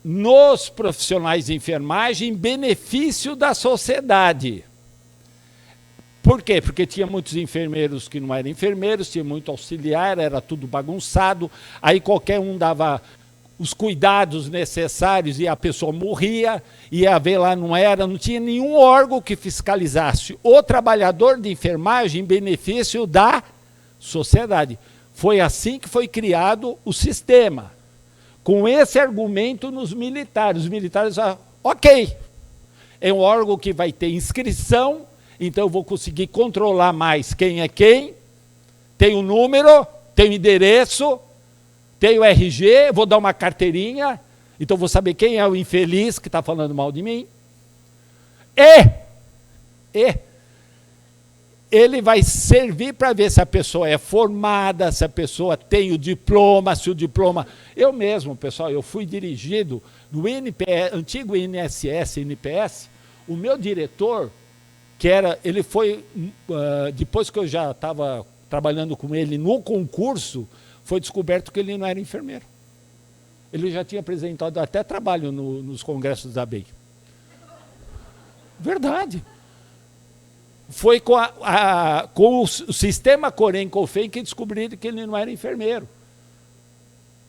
nos profissionais de enfermagem em benefício da sociedade. Por quê? Porque tinha muitos enfermeiros que não eram enfermeiros, tinha muito auxiliar, era tudo bagunçado, aí qualquer um dava os cuidados necessários e a pessoa morria, ia ver lá, não tinha nenhum órgão que fiscalizasse o trabalhador de enfermagem em benefício da sociedade. Foi assim que foi criado o sistema, com esse argumento nos militares. Os militares falaram, ok, é um órgão que vai ter inscrição, então eu vou conseguir controlar mais quem é quem, tem o número, tem o endereço, tem o RG, vou dar uma carteirinha, então vou saber quem é o infeliz que está falando mal de mim. E ele vai servir para ver se a pessoa é formada, se a pessoa tem o diploma, se o diploma... Eu mesmo, pessoal, eu fui dirigido no INPS, antigo INSS, INPS, o meu diretor, ele foi, depois que eu já estava trabalhando com ele no concurso, foi descoberto que ele não era enfermeiro. Ele já tinha apresentado até trabalho nos congressos da BEI. Verdade. Foi com o sistema Corém-Cofém que descobriram que ele não era enfermeiro.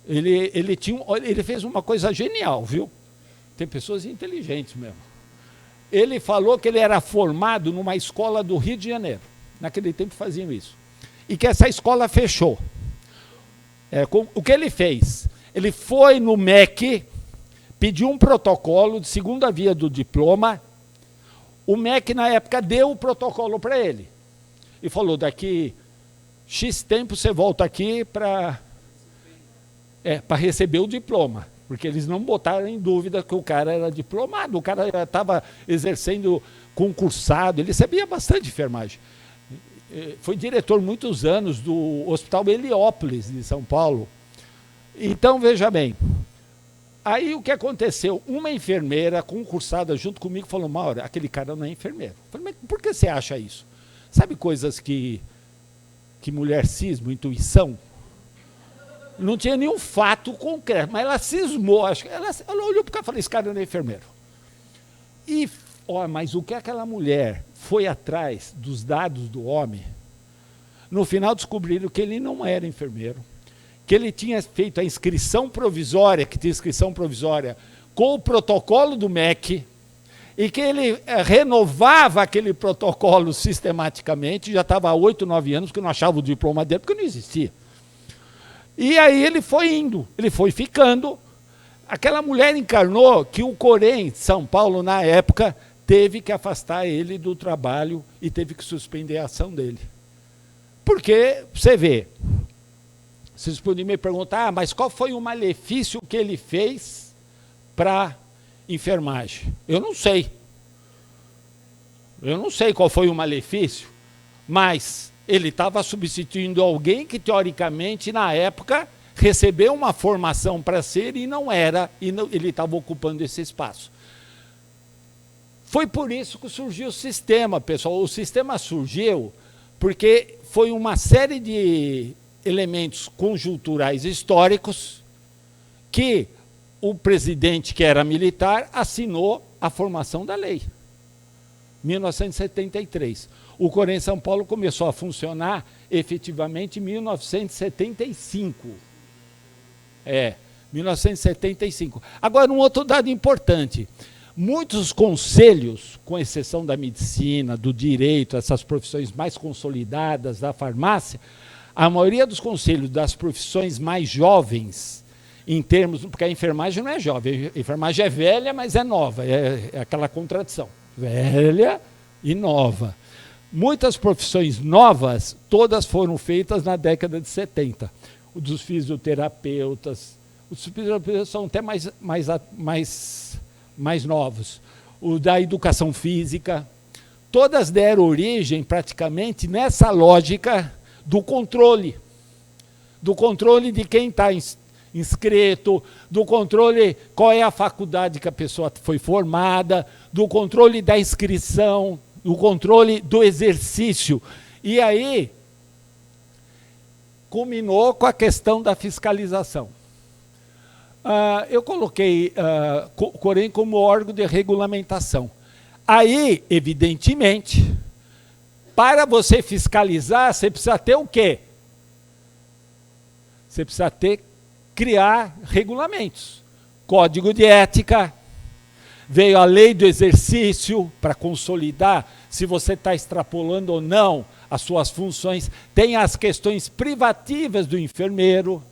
Ele fez uma coisa genial, viu? Tem pessoas inteligentes mesmo. Ele falou que ele era formado numa escola do Rio de Janeiro. Naquele tempo faziam isso. E que essa escola fechou. O que ele fez? Ele foi no MEC, pediu um protocolo de segunda via do diploma. O MEC, na época, deu o protocolo para ele. E falou, daqui X tempo você volta aqui para receber o diploma. Porque eles não botaram em dúvida que o cara era diplomado, o cara estava exercendo concursado, ele sabia bastante enfermagem. Foi diretor muitos anos do Hospital Heliópolis, de São Paulo. Então, veja bem, aí o que aconteceu? Uma enfermeira concursada junto comigo falou, Mauro, aquele cara não é enfermeiro. Eu falei, mas por que você acha isso? Sabe coisas que mulher cisma, intuição? Não tinha nenhum fato concreto, mas ela cismou. Ela olhou para o cara e falou, esse cara não é enfermeiro. E, mas o que aquela mulher foi atrás dos dados do homem, no final descobriram que ele não era enfermeiro, que ele tinha feito a inscrição provisória, que tinha inscrição provisória com o protocolo do MEC, e que ele renovava aquele protocolo sistematicamente, já estava há 8, 9 anos que eu não achava o diploma dele, porque não existia. E aí ele foi indo, ele foi ficando. Aquela mulher encarnou que o Corém de São Paulo, na época, teve que afastar ele do trabalho e teve que suspender a ação dele. Porque, você vê, vocês podem me perguntar, mas qual foi o malefício que ele fez para enfermagem? Eu não sei. Eu não sei qual foi o malefício, mas ele estava substituindo alguém que, teoricamente, na época, recebeu uma formação para ser e não era, e não, ele estava ocupando esse espaço. Foi por isso que surgiu o sistema, pessoal. O sistema surgiu porque foi uma série de elementos conjunturais históricos que o presidente, que era militar, assinou a formação da lei. 1973. O Corém São Paulo começou a funcionar efetivamente em 1975. 1975. Agora, um outro dado importante. Muitos conselhos, com exceção da medicina, do direito, essas profissões mais consolidadas, da farmácia, a maioria dos conselhos das profissões mais jovens, em termos, porque a enfermagem não é jovem, a enfermagem é velha, mas é nova, é aquela contradição, velha e nova. Muitas profissões novas, todas foram feitas na década de 70. O dos fisioterapeutas, os fisioterapeutas são até mais novos. O da educação física, todas deram origem praticamente nessa lógica do controle de quem está inscrito, do controle qual é a faculdade que a pessoa foi formada, do controle da inscrição, do controle do exercício. E aí, culminou com a questão da fiscalização. Eu coloquei o Corém como órgão de regulamentação. Aí, evidentemente, para você fiscalizar, você precisa ter o quê? Você precisa criar regulamentos. Código de ética, veio a lei do exercício para consolidar se você está extrapolando ou não as suas funções. Tem as questões privativas do enfermeiro.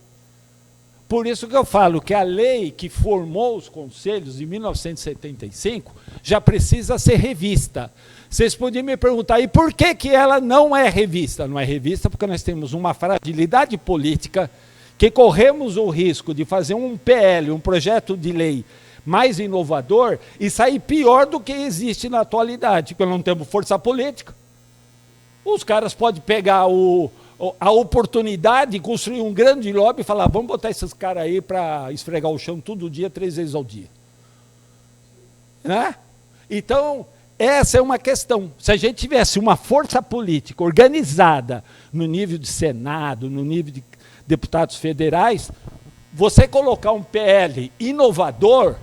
Por isso que eu falo que a lei que formou os conselhos de 1975 já precisa ser revista. Vocês podiam me perguntar, e por que ela não é revista? Não é revista porque nós temos uma fragilidade política que corremos o risco de fazer um PL, um projeto de lei mais inovador e sair pior do que existe na atualidade, porque não temos força política. Os caras podem pegar a oportunidade de construir um grande lobby e falar, vamos botar esses caras aí para esfregar o chão todo dia, 3 vezes ao dia. Né? Então, essa é uma questão. Se a gente tivesse uma força política organizada no nível de Senado, no nível de deputados federais, você colocar um PL inovador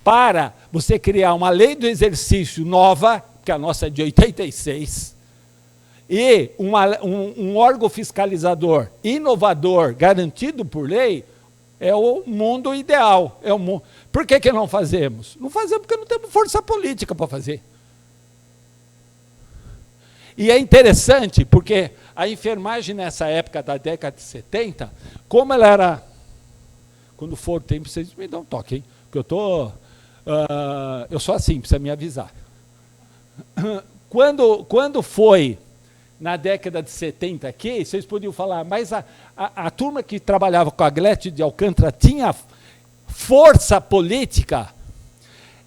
para você criar uma lei do exercício nova, que a nossa é de 86, e um órgão fiscalizador inovador, garantido por lei, é o mundo ideal. Por que não fazemos? Não fazemos porque não temos força política para fazer. E é interessante, porque a enfermagem nessa época da década de 70, como ela era... Quando for o tempo, vocês me dão um toque, hein? Porque eu sou assim, precisa me avisar. Quando foi na década de 70 aqui, vocês podiam falar, mas a turma que trabalhava com a Glete de Alcântara tinha força política?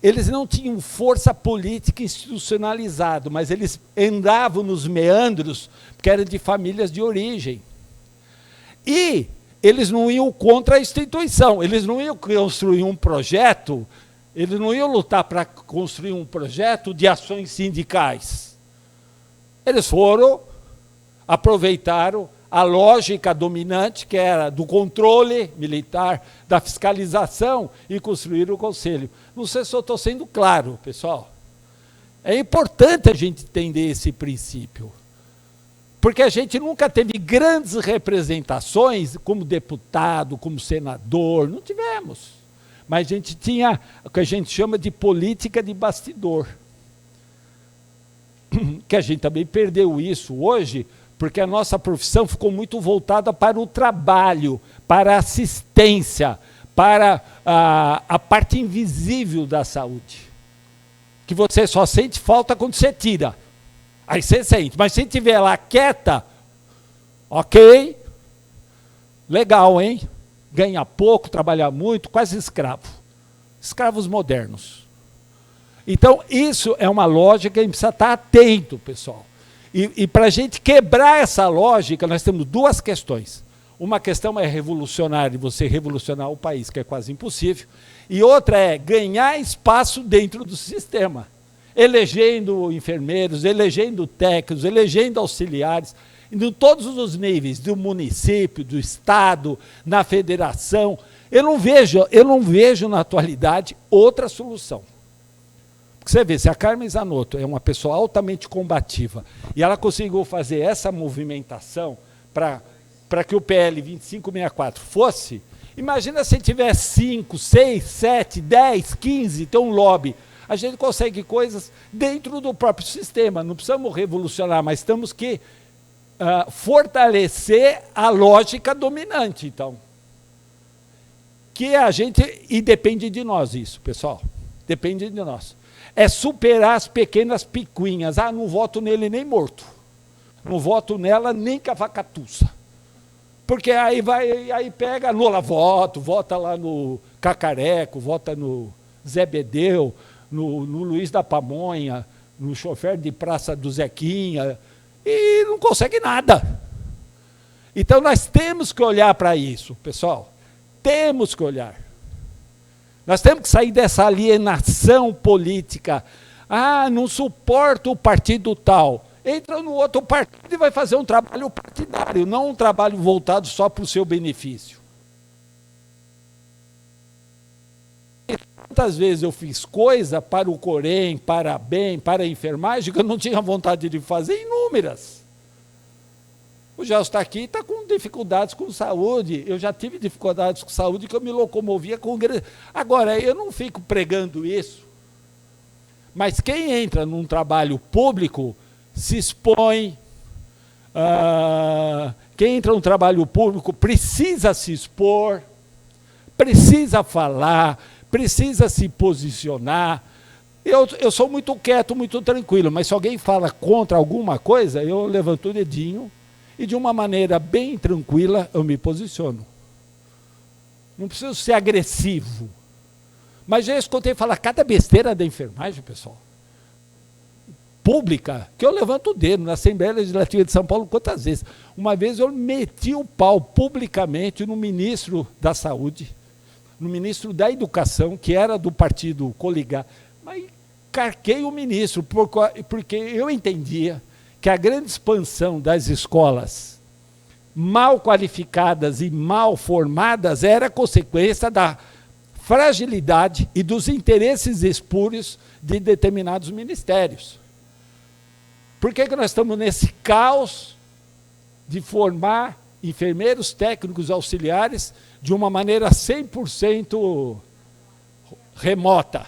Eles não tinham força política institucionalizada, mas eles andavam nos meandros, porque eram de famílias de origem. E eles não iam contra a instituição, eles não iam construir um projeto, eles não iam lutar para construir um projeto de ações sindicais. Eles aproveitaram a lógica dominante, que era do controle militar, da fiscalização, e construíram o conselho. Não sei se eu estou sendo claro, pessoal. É importante a gente entender esse princípio, porque a gente nunca teve grandes representações como deputado, como senador, não tivemos. Mas a gente tinha o que a gente chama de política de bastidor, que a gente também perdeu isso hoje, porque a nossa profissão ficou muito voltada para o trabalho, para a assistência, para a parte invisível da saúde, que você só sente falta quando você tira. Aí você sente, mas se estiver lá quieta, ok, legal, hein? Ganha pouco, trabalha muito, quase escravo. Escravos modernos. Então, isso é uma lógica que a gente precisa estar atento, pessoal. E para a gente quebrar essa lógica, nós temos duas questões. Uma questão é revolucionária, você revolucionar o país, que é quase impossível. E outra é ganhar espaço dentro do sistema. Elegendo enfermeiros, elegendo técnicos, elegendo auxiliares, em todos os níveis, do município, do estado, na federação. Eu não vejo na atualidade outra solução. Porque você vê, se a Carmen Zanotto é uma pessoa altamente combativa e ela conseguiu fazer essa movimentação para que o PL 2564 fosse, imagina se tiver 5, 6, 7, 10, 15, tem um lobby. A gente consegue coisas dentro do próprio sistema, não precisamos revolucionar, mas temos que fortalecer a lógica dominante, então. Que a gente, e depende de nós isso, pessoal, depende de nós. É superar as pequenas picuinhas. Ah, não voto nele nem morto. Não voto nela nem cavacatuça. Porque aí pega, anula voto, vota lá no Cacareco, vota no Zé Bedeu, no Luiz da Pamonha, no chofer de praça do Zequinha, e não consegue nada. Então nós temos que olhar para isso, pessoal. Temos que olhar. Nós temos que sair dessa alienação política. Ah, não suporto o partido tal. Entra no outro partido e vai fazer um trabalho partidário, não um trabalho voltado só para o seu benefício. Quantas vezes eu fiz coisa para o Corém, para a BEM, para a enfermagem, que eu não tinha vontade de fazer, inúmeras. O Gelson está aqui, está com dificuldades com saúde. Eu já tive dificuldades com saúde, que eu me locomovia com... Agora, eu não fico pregando isso, mas quem entra num trabalho público se expõe. Quem entra num trabalho público precisa se expor, precisa falar, precisa se posicionar. Eu sou muito quieto, muito tranquilo, mas se alguém fala contra alguma coisa, eu levanto o dedinho e, de uma maneira bem tranquila, eu me posiciono. Não preciso ser agressivo. Mas já escutei falar cada besteira da enfermagem, pessoal. Pública, que eu levanto o dedo na Assembleia Legislativa de São Paulo quantas vezes. Uma vez eu meti o pau publicamente no ministro da Saúde, no ministro da Educação, que era do partido coligado, mas carquei o ministro, porque eu entendia que a grande expansão das escolas mal qualificadas e mal formadas era consequência da fragilidade e dos interesses espúrios de determinados ministérios. Por que nós estamos nesse caos de formar enfermeiros, técnicos, auxiliares de uma maneira 100% remota?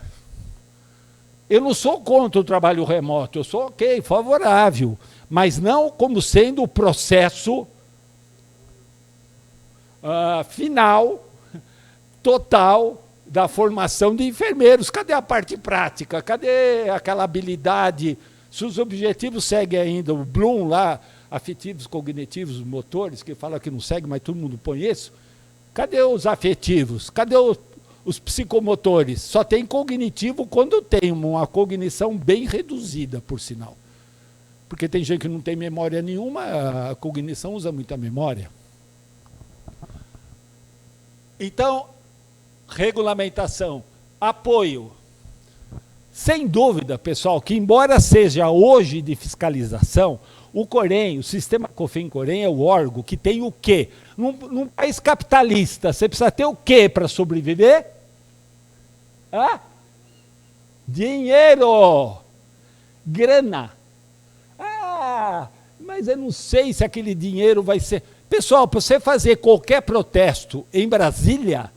Eu não sou contra o trabalho remoto, eu sou favorável, mas não como sendo o processo final, total, da formação de enfermeiros. Cadê a parte prática? Cadê aquela habilidade? Se os objetivos seguem ainda o Bloom lá, afetivos, cognitivos, motores, que fala que não segue, mas todo mundo põe isso. Cadê os afetivos? Cadê os psicomotores? Só tem cognitivo quando tem uma cognição bem reduzida, por sinal. Porque tem gente que não tem memória nenhuma, a cognição usa muita memória. Então, regulamentação, apoio. Sem dúvida, pessoal, que embora seja hoje de fiscalização, o Corém, o sistema COFINS-Corém é o órgão que tem o quê? Num país capitalista, você precisa ter o quê para sobreviver? Hã? Dinheiro! Grana! Ah, mas eu não sei se aquele dinheiro vai ser... Pessoal, para você fazer qualquer protesto em Brasília,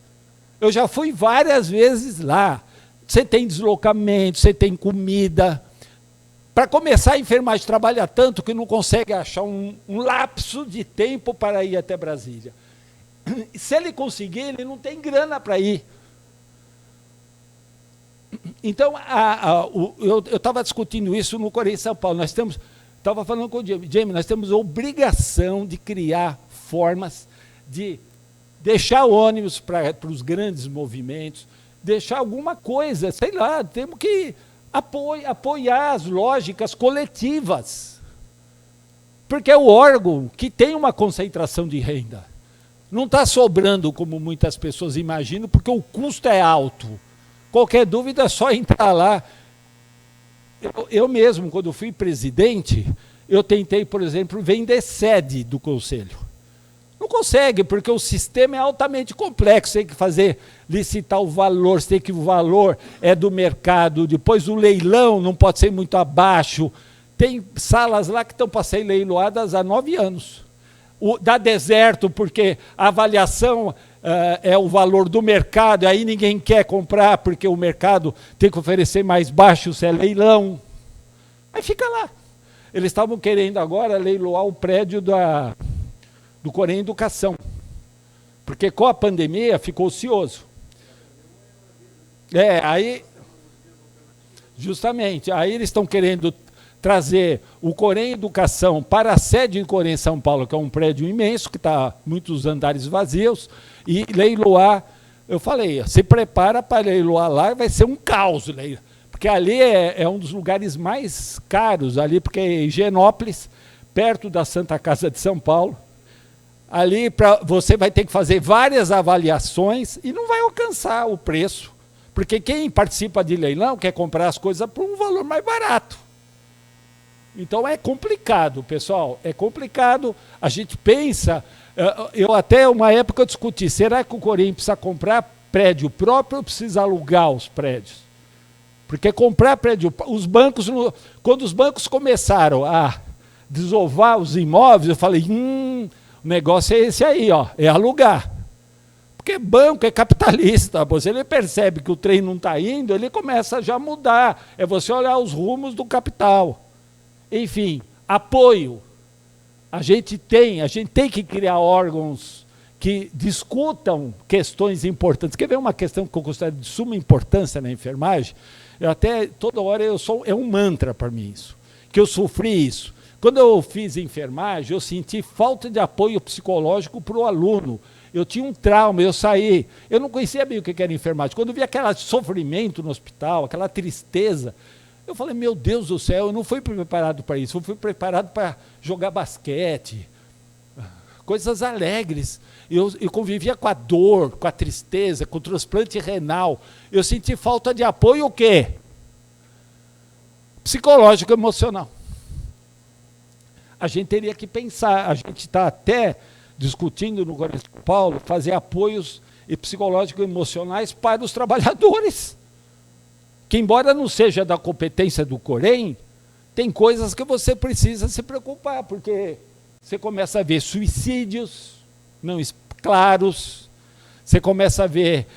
eu já fui várias vezes lá. Você tem deslocamento, você tem comida. Para começar, a enfermagem trabalha tanto que não consegue achar um lapso de tempo para ir até Brasília. Se ele conseguir, ele não tem grana para ir. Então, eu estava discutindo isso no Corém São Paulo. Nós estava falando com o Jamie, nós temos a obrigação de criar formas de deixar ônibus para os grandes movimentos, deixar alguma coisa, sei lá, temos que apoiar as lógicas coletivas. Porque é o órgão que tem uma concentração de renda. Não está sobrando, como muitas pessoas imaginam, porque o custo é alto. Qualquer dúvida é só entrar lá. Eu mesmo, quando fui presidente, eu tentei, por exemplo, vender sede do conselho. Não consegue, porque o sistema é altamente complexo, tem que licitar o valor, tem que o valor é do mercado, depois o leilão não pode ser muito abaixo. Tem salas lá que estão para ser leiloadas há 9 anos. Dá deserto, porque a avaliação é o valor do mercado, aí ninguém quer comprar, porque o mercado tem que oferecer mais baixo se é leilão. Aí fica lá. Eles estavam querendo agora leiloar o prédio do Corém Educação, porque com a pandemia ficou ocioso. Aí, justamente, aí eles estão querendo trazer o Corém Educação para a sede do Corém São Paulo, que é um prédio imenso, que está muitos andares vazios, e leiloar. Eu falei, se prepara para leiloar lá, vai ser um caos, porque ali é um dos lugares mais caros, ali, porque é Higienópolis, perto da Santa Casa de São Paulo. Ali você vai ter que fazer várias avaliações e não vai alcançar o preço, porque quem participa de leilão quer comprar as coisas por um valor mais barato. Então é complicado, pessoal, é complicado. A gente pensa, eu até uma época eu discuti, será que o Corém precisa comprar prédio próprio ou precisa alugar os prédios? Porque comprar prédio, quando os bancos começaram a desovar os imóveis, eu falei, o negócio é esse aí, ó, é alugar. Porque banco é capitalista, você ele percebe que o trem não está indo, ele começa já a mudar, é você olhar os rumos do capital. Enfim, apoio. A gente tem que criar órgãos que discutam questões importantes. Quer ver uma questão que eu considero de suma importância na enfermagem? Eu até, toda hora, é um mantra para mim isso, que eu sofri isso. Quando eu fiz enfermagem, eu senti falta de apoio psicológico para o aluno. Eu tinha um trauma, eu saí, eu não conhecia bem o que era enfermagem. Quando eu vi aquele sofrimento no hospital, aquela tristeza, eu falei, meu Deus do céu, eu não fui preparado para isso, eu fui preparado para jogar basquete, coisas alegres. Eu convivia com a dor, com a tristeza, com o transplante renal. Eu senti falta de apoio o quê? Psicológico, emocional. A gente teria que pensar, a gente está até discutindo no Corém São Paulo, fazer apoios psicológicos e emocionais para os trabalhadores. Que embora não seja da competência do Corém, tem coisas que você precisa se preocupar, porque você começa a ver suicídios não claros, você começa a ver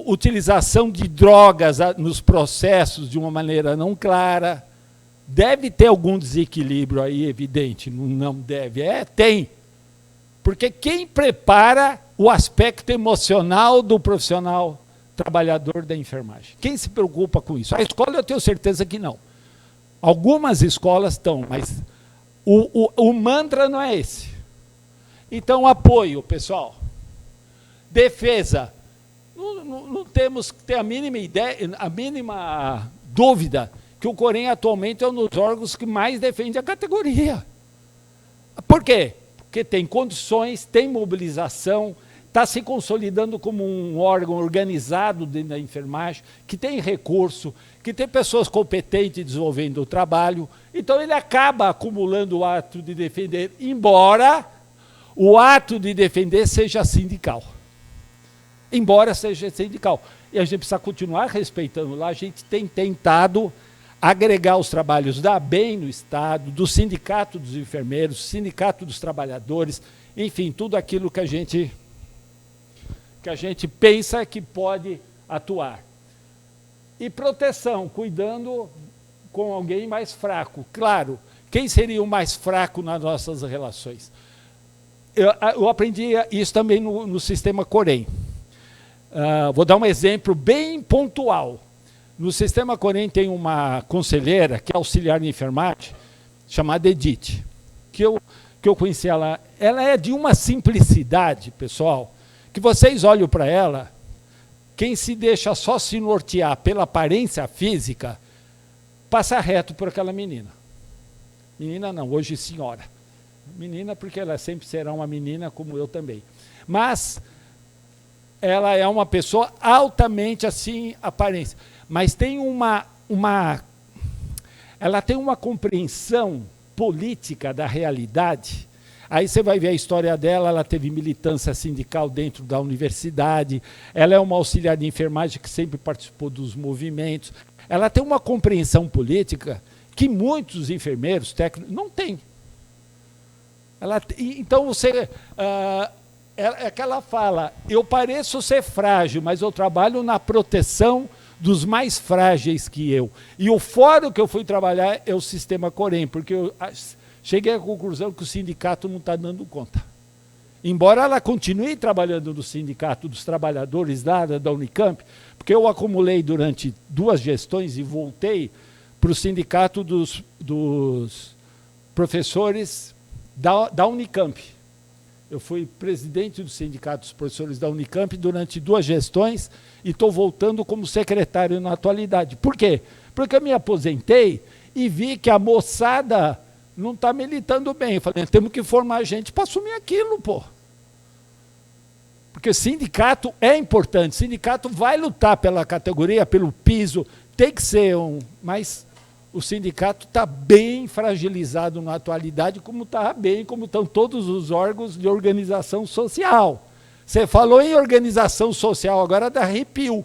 utilização de drogas nos processos de uma maneira não clara. Deve ter algum desequilíbrio aí, evidente, não deve. Tem. Porque quem prepara o aspecto emocional do profissional trabalhador da enfermagem? Quem se preocupa com isso? A escola eu tenho certeza que não. Algumas escolas estão, mas o mantra não é esse. Então, apoio, pessoal. Defesa. Não temos que ter a mínima ideia, a mínima dúvida que o Corém atualmente é um dos órgãos que mais defende a categoria. Por quê? Porque tem condições, tem mobilização, está se consolidando como um órgão organizado dentro da enfermagem, que tem recurso, que tem pessoas competentes desenvolvendo o trabalho. Então, ele acaba acumulando o ato de defender, embora o ato de defender seja sindical. Embora seja sindical. E a gente precisa continuar respeitando lá. A gente tem tentado agregar os trabalhos da ABEM no Estado, do Sindicato dos Enfermeiros, Sindicato dos Trabalhadores, enfim, tudo aquilo que a gente pensa que pode atuar. E proteção, cuidando com alguém mais fraco. Claro, quem seria o mais fraco nas nossas relações? Eu aprendi isso também no sistema Corém. Vou dar um exemplo bem pontual. No sistema Corém tem uma conselheira, que é auxiliar de enfermagem, chamada Edith, que eu conheci ela. Ela é de uma simplicidade, pessoal, que vocês olham para ela, quem se deixa só se nortear pela aparência física, passa reto por aquela menina. Menina não, hoje senhora. Menina porque ela sempre será uma menina, como eu também. Mas ela é uma pessoa altamente assim, aparência. Mas tem ela tem uma compreensão política da realidade. Aí você vai ver a história dela, ela teve militância sindical dentro da universidade, ela é uma auxiliar de enfermagem que sempre participou dos movimentos. Ela tem uma compreensão política que muitos enfermeiros técnicos não têm. Então, é que ela fala, eu pareço ser frágil, mas eu trabalho na proteção dos mais frágeis que eu. E o fórum que eu fui trabalhar é o sistema Corém, porque eu cheguei à conclusão que o sindicato não está dando conta. Embora ela continue trabalhando no sindicato dos trabalhadores da Unicamp, porque eu acumulei durante 2 gestões e voltei para o sindicato dos professores da Unicamp. Eu fui presidente do sindicato dos professores da Unicamp durante 2 gestões e estou voltando como secretário na atualidade. Por quê? Porque eu me aposentei e vi que a moçada não está militando bem. Eu falei, temos que formar gente para assumir aquilo, pô. Porque sindicato é importante, sindicato vai lutar pela categoria, pelo piso, tem que ser mas o sindicato está bem fragilizado na atualidade, como estão todos os órgãos de organização social. Você falou em organização social, agora dá arrepio.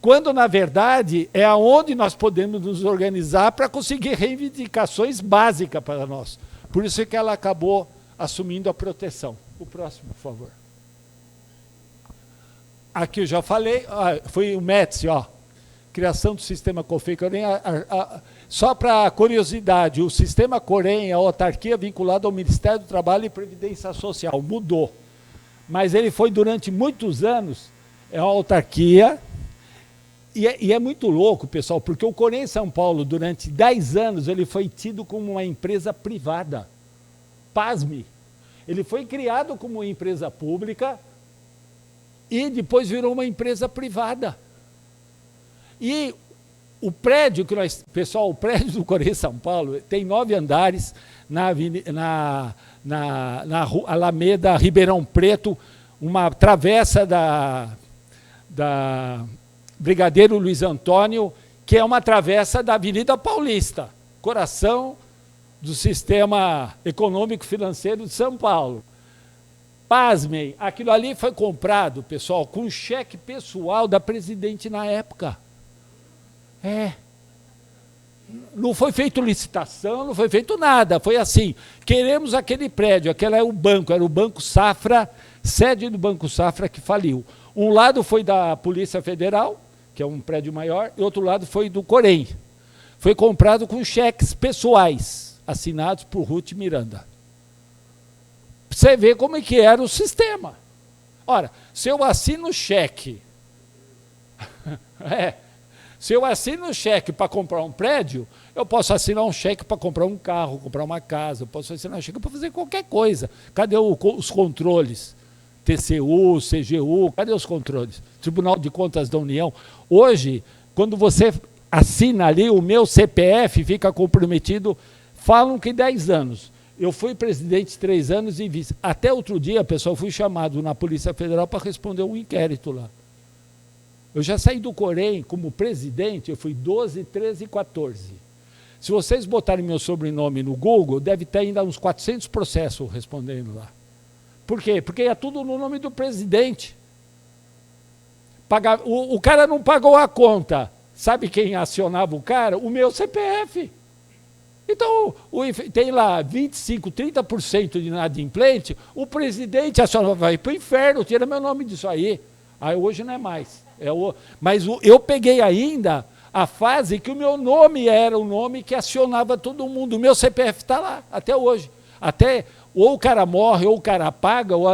Quando, na verdade, é aonde nós podemos nos organizar para conseguir reivindicações básicas para nós. Por isso que ela acabou assumindo a proteção. O próximo, por favor. Aqui eu já falei, foi o METS, criação do sistema COFEI Corém. Só para curiosidade, o sistema Corém é a autarquia vinculada ao Ministério do Trabalho e Previdência Social, mudou. Mas ele foi durante muitos anos, é uma autarquia, e é muito louco, pessoal, porque o Corém São Paulo, durante 10 anos, ele foi tido como uma empresa privada. Pasme. Ele foi criado como uma empresa pública e depois virou uma empresa privada. E o prédio que o prédio do Corém São Paulo tem 9 andares na Alameda Ribeirão Preto, uma travessa da Brigadeiro Luiz Antônio, que é uma travessa da Avenida Paulista, coração do sistema econômico-financeiro de São Paulo. Pasmem, aquilo ali foi comprado, pessoal, com cheque pessoal da presidente na época. Não foi feito licitação, não foi feito nada, foi assim, queremos aquele prédio, aquele era o Banco Safra, sede do Banco Safra que faliu. Um lado foi da Polícia Federal, que é um prédio maior, e outro lado foi do Corém. Foi comprado com cheques pessoais, assinados por Ruth Miranda. Você vê como é que era o sistema. Ora, se eu assino cheque, se eu assino cheque para comprar um prédio, eu posso assinar um cheque para comprar um carro, comprar uma casa, eu posso assinar um cheque para fazer qualquer coisa. Cadê os controles? TCU, CGU, cadê os controles? Tribunal de Contas da União. Hoje, quando você assina ali, o meu CPF fica comprometido, falam que 10 anos. Eu fui presidente 3 anos e vice. Até outro dia, pessoal, fui chamado na Polícia Federal para responder um inquérito lá. Eu já saí do Corém como presidente, eu fui 12, 13 e 14. Se vocês botarem meu sobrenome no Google, deve ter ainda uns 400 processos respondendo lá. Por quê? Porque é tudo no nome do presidente. O cara não pagou a conta. Sabe quem acionava o cara? O meu CPF. Então, tem lá 25%, 30% de inadimplente, o presidente acionava, vai para o inferno, tira meu nome disso aí. Aí hoje não é mais. Mas eu peguei ainda a fase que o meu nome era o nome que acionava todo mundo. O meu CPF está lá, até hoje. Até ou o cara morre, ou o cara paga, ou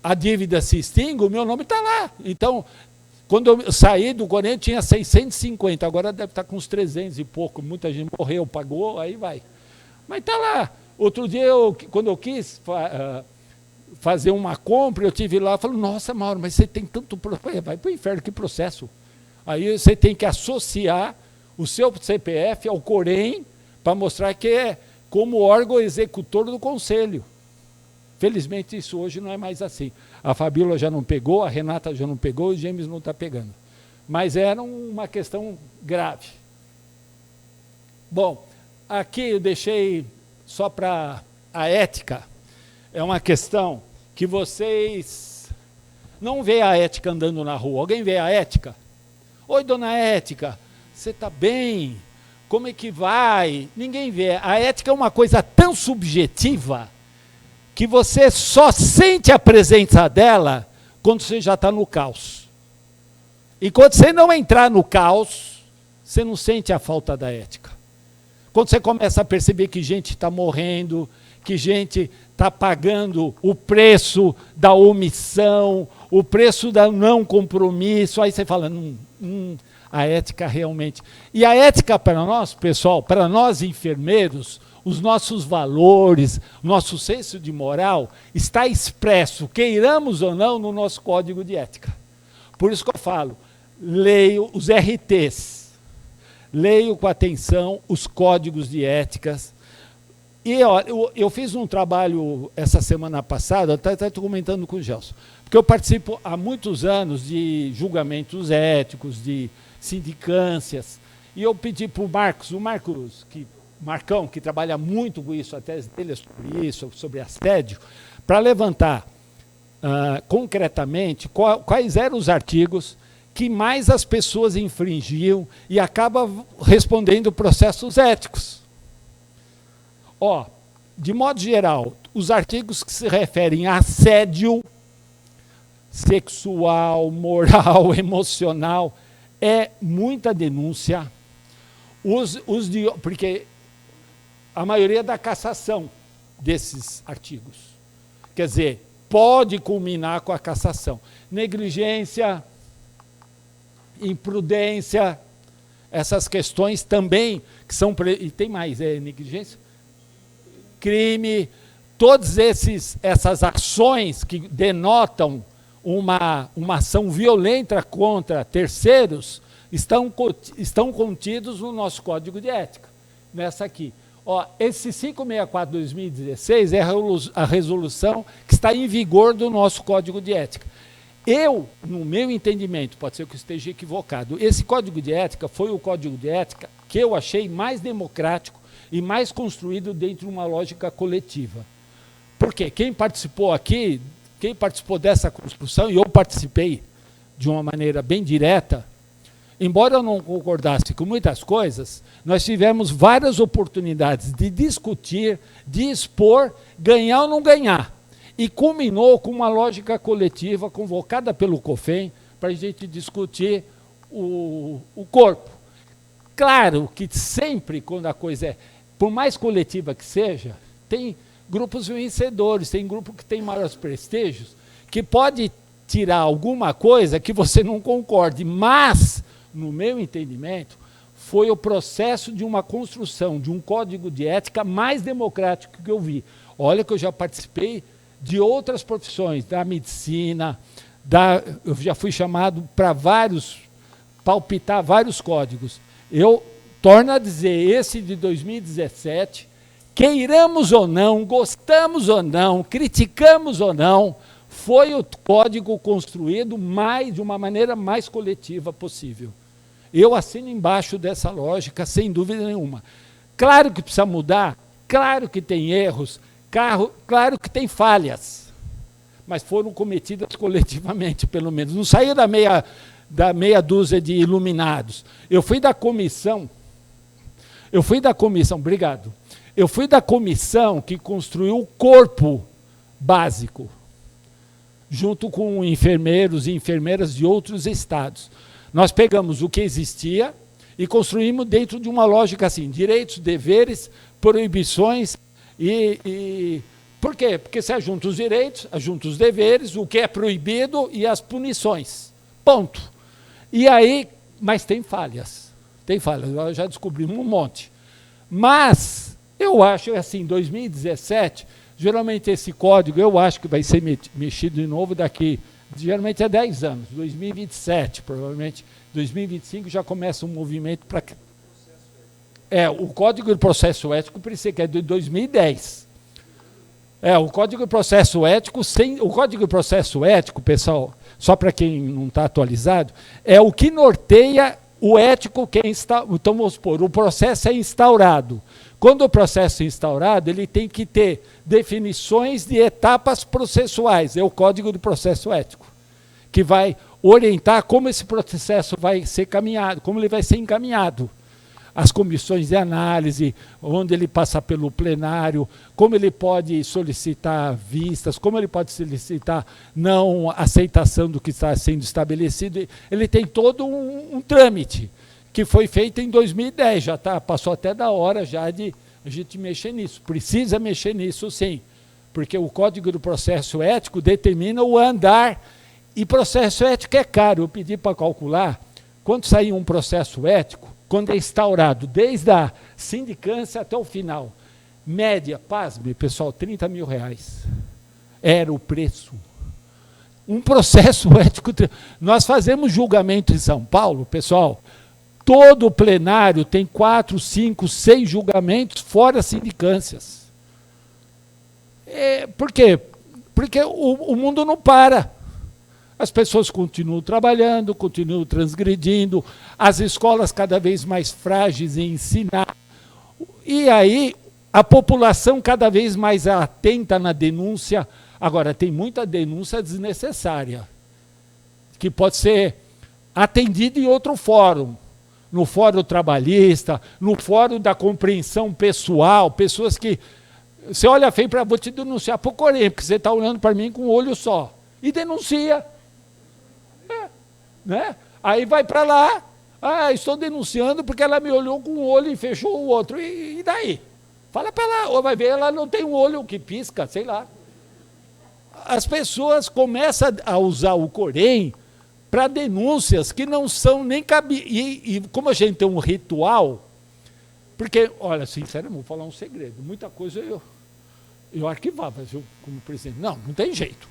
a dívida se extingue, o meu nome está lá. Então, quando eu saí do Corém, tinha 650, agora deve estar com uns 300 e pouco. Muita gente morreu, pagou, aí vai. Mas está lá. Outro dia, quando eu quis fazer uma compra, eu tive lá, falei, nossa, Mauro, mas você tem tanto processo. Vai para o inferno, que processo. Aí você tem que associar o seu CPF ao Corém para mostrar que é como órgão executor do conselho. Felizmente, isso hoje não é mais assim. A Fabíola já não pegou, a Renata já não pegou, o James não está pegando. Mas era uma questão grave. Bom, aqui eu deixei só para a ética. É uma questão que vocês não veem a ética andando na rua. Alguém vê a ética? Oi, dona Ética, você está bem? Como é que vai? Ninguém vê. A ética é uma coisa tão subjetiva que você só sente a presença dela quando você já está no caos. E quando você não entrar no caos, você não sente a falta da ética. Quando você começa a perceber que gente está morrendo, que gente está pagando o preço da omissão, o preço do não compromisso, aí você fala, a ética realmente... E a ética para nós, pessoal, para nós enfermeiros, os nossos valores, nosso senso de moral, está expresso, queiramos ou não, no nosso código de ética. Por isso que eu falo, leio os RTs, leio com atenção os códigos de éticas. E ó, eu fiz um trabalho essa semana passada, até estou comentando com o Gelson, porque eu participo há muitos anos de julgamentos éticos, de sindicâncias, e eu pedi para o Marcão, que trabalha muito com isso, a tese dele é sobre isso, sobre assédio, para levantar concretamente quais eram os artigos que mais as pessoas infringiam e acabam respondendo processos éticos. Ó, de modo geral, os artigos que se referem a assédio sexual, moral, emocional, é muita denúncia, porque a maioria da cassação desses artigos. Quer dizer, pode culminar com a cassação. Negligência, imprudência, essas questões também, que são... E tem mais, negligência, crime, todas essas ações que denotam uma ação violenta contra terceiros estão contidos no nosso Código de Ética, nessa aqui. Ó, esse 564/2016 é a resolução que está em vigor do nosso Código de Ética. No meu entendimento, pode ser que eu esteja equivocado, esse Código de Ética foi o Código de Ética que eu achei mais democrático e mais construído dentro de uma lógica coletiva. Por quê? Quem participou aqui, quem participou dessa construção, e eu participei de uma maneira bem direta, embora eu não concordasse com muitas coisas, nós tivemos várias oportunidades de discutir, de expor, ganhar ou não ganhar. E culminou com uma lógica coletiva convocada pelo COFEM para a gente discutir o corpo. Claro que sempre, quando a coisa é, por mais coletiva que seja, tem grupos vencedores, tem grupo que tem maiores prestígios, que pode tirar alguma coisa que você não concorde, mas, no meu entendimento, foi o processo de uma construção de um código de ética mais democrático que eu vi. Olha que eu já participei de outras profissões, da medicina, eu já fui chamado para palpitar vários códigos. Eu torno a dizer, esse de 2017 queiramos ou não, gostamos ou não, criticamos ou não, foi o código construído de uma maneira mais coletiva possível. Eu assino embaixo dessa lógica, sem dúvida nenhuma. Claro que precisa mudar, claro que tem erros, claro que tem falhas, mas foram cometidas coletivamente, pelo menos. Não saiu da meia dúzia de iluminados. Eu fui da comissão, obrigado. Eu fui da comissão que construiu o corpo básico, junto com enfermeiros e enfermeiras de outros estados. Nós pegamos o que existia e construímos dentro de uma lógica assim, direitos, deveres, proibições por quê? Porque você ajunta os direitos, ajunta os deveres, o que é proibido e as punições. Ponto. E aí, mas tem falhas, nós já descobrimos um monte. Mas eu acho assim, 2017, geralmente esse código, eu acho que vai ser mexido de novo daqui, geralmente 10 anos, 2027, provavelmente, 2025 já começa um movimento para... o Código de Processo Ético, por isso que é de 2010. O Código de Processo Ético, o Código de Processo Ético, pessoal, só para quem não está atualizado, é o que norteia o ético que é instaurado. Então, vamos supor, o processo é instaurado. Quando o processo é instaurado, ele tem que ter definições de etapas processuais, é o Código de Processo Ético, que vai orientar como esse processo vai ser caminhado, como ele vai ser encaminhado. As comissões de análise, onde ele passa pelo plenário, como ele pode solicitar vistas, como ele pode solicitar não aceitação do que está sendo estabelecido. Ele tem todo um trâmite que foi feito em 2010, passou até da hora já de a gente mexer nisso. Precisa mexer nisso, sim, porque o Código do Processo Ético determina o andar, e processo ético é caro. Eu pedi para calcular quanto sair um processo ético, quando é instaurado, desde a sindicância até o final. Média, pasme, pessoal, R$30 mil. Era o preço. Um processo ético... Nós fazemos julgamento em São Paulo, pessoal, todo o plenário tem 4, 5, 6 julgamentos, fora sindicâncias. Por quê? Porque o mundo não para. As pessoas continuam trabalhando, continuam transgredindo, as escolas cada vez mais frágeis em ensinar. E aí, a população cada vez mais atenta na denúncia. Agora, tem muita denúncia desnecessária, que pode ser atendida em outro fórum, no fórum trabalhista, no fórum da compreensão pessoal, pessoas que... Você olha feio para... Vou te denunciar por Corém, porque você está olhando para mim com um olho só. E denuncia. Né? Aí vai para lá, estou denunciando porque ela me olhou com um olho e fechou o outro. E daí? Fala para ela, ou vai ver, ela não tem um olho que pisca, sei lá. As pessoas começam a usar o Corém para denúncias que não são nem cabíveis. E como a gente tem um ritual, porque, olha, sinceramente, vou falar um segredo, muita coisa eu arquivava, como presidente. Não tem jeito.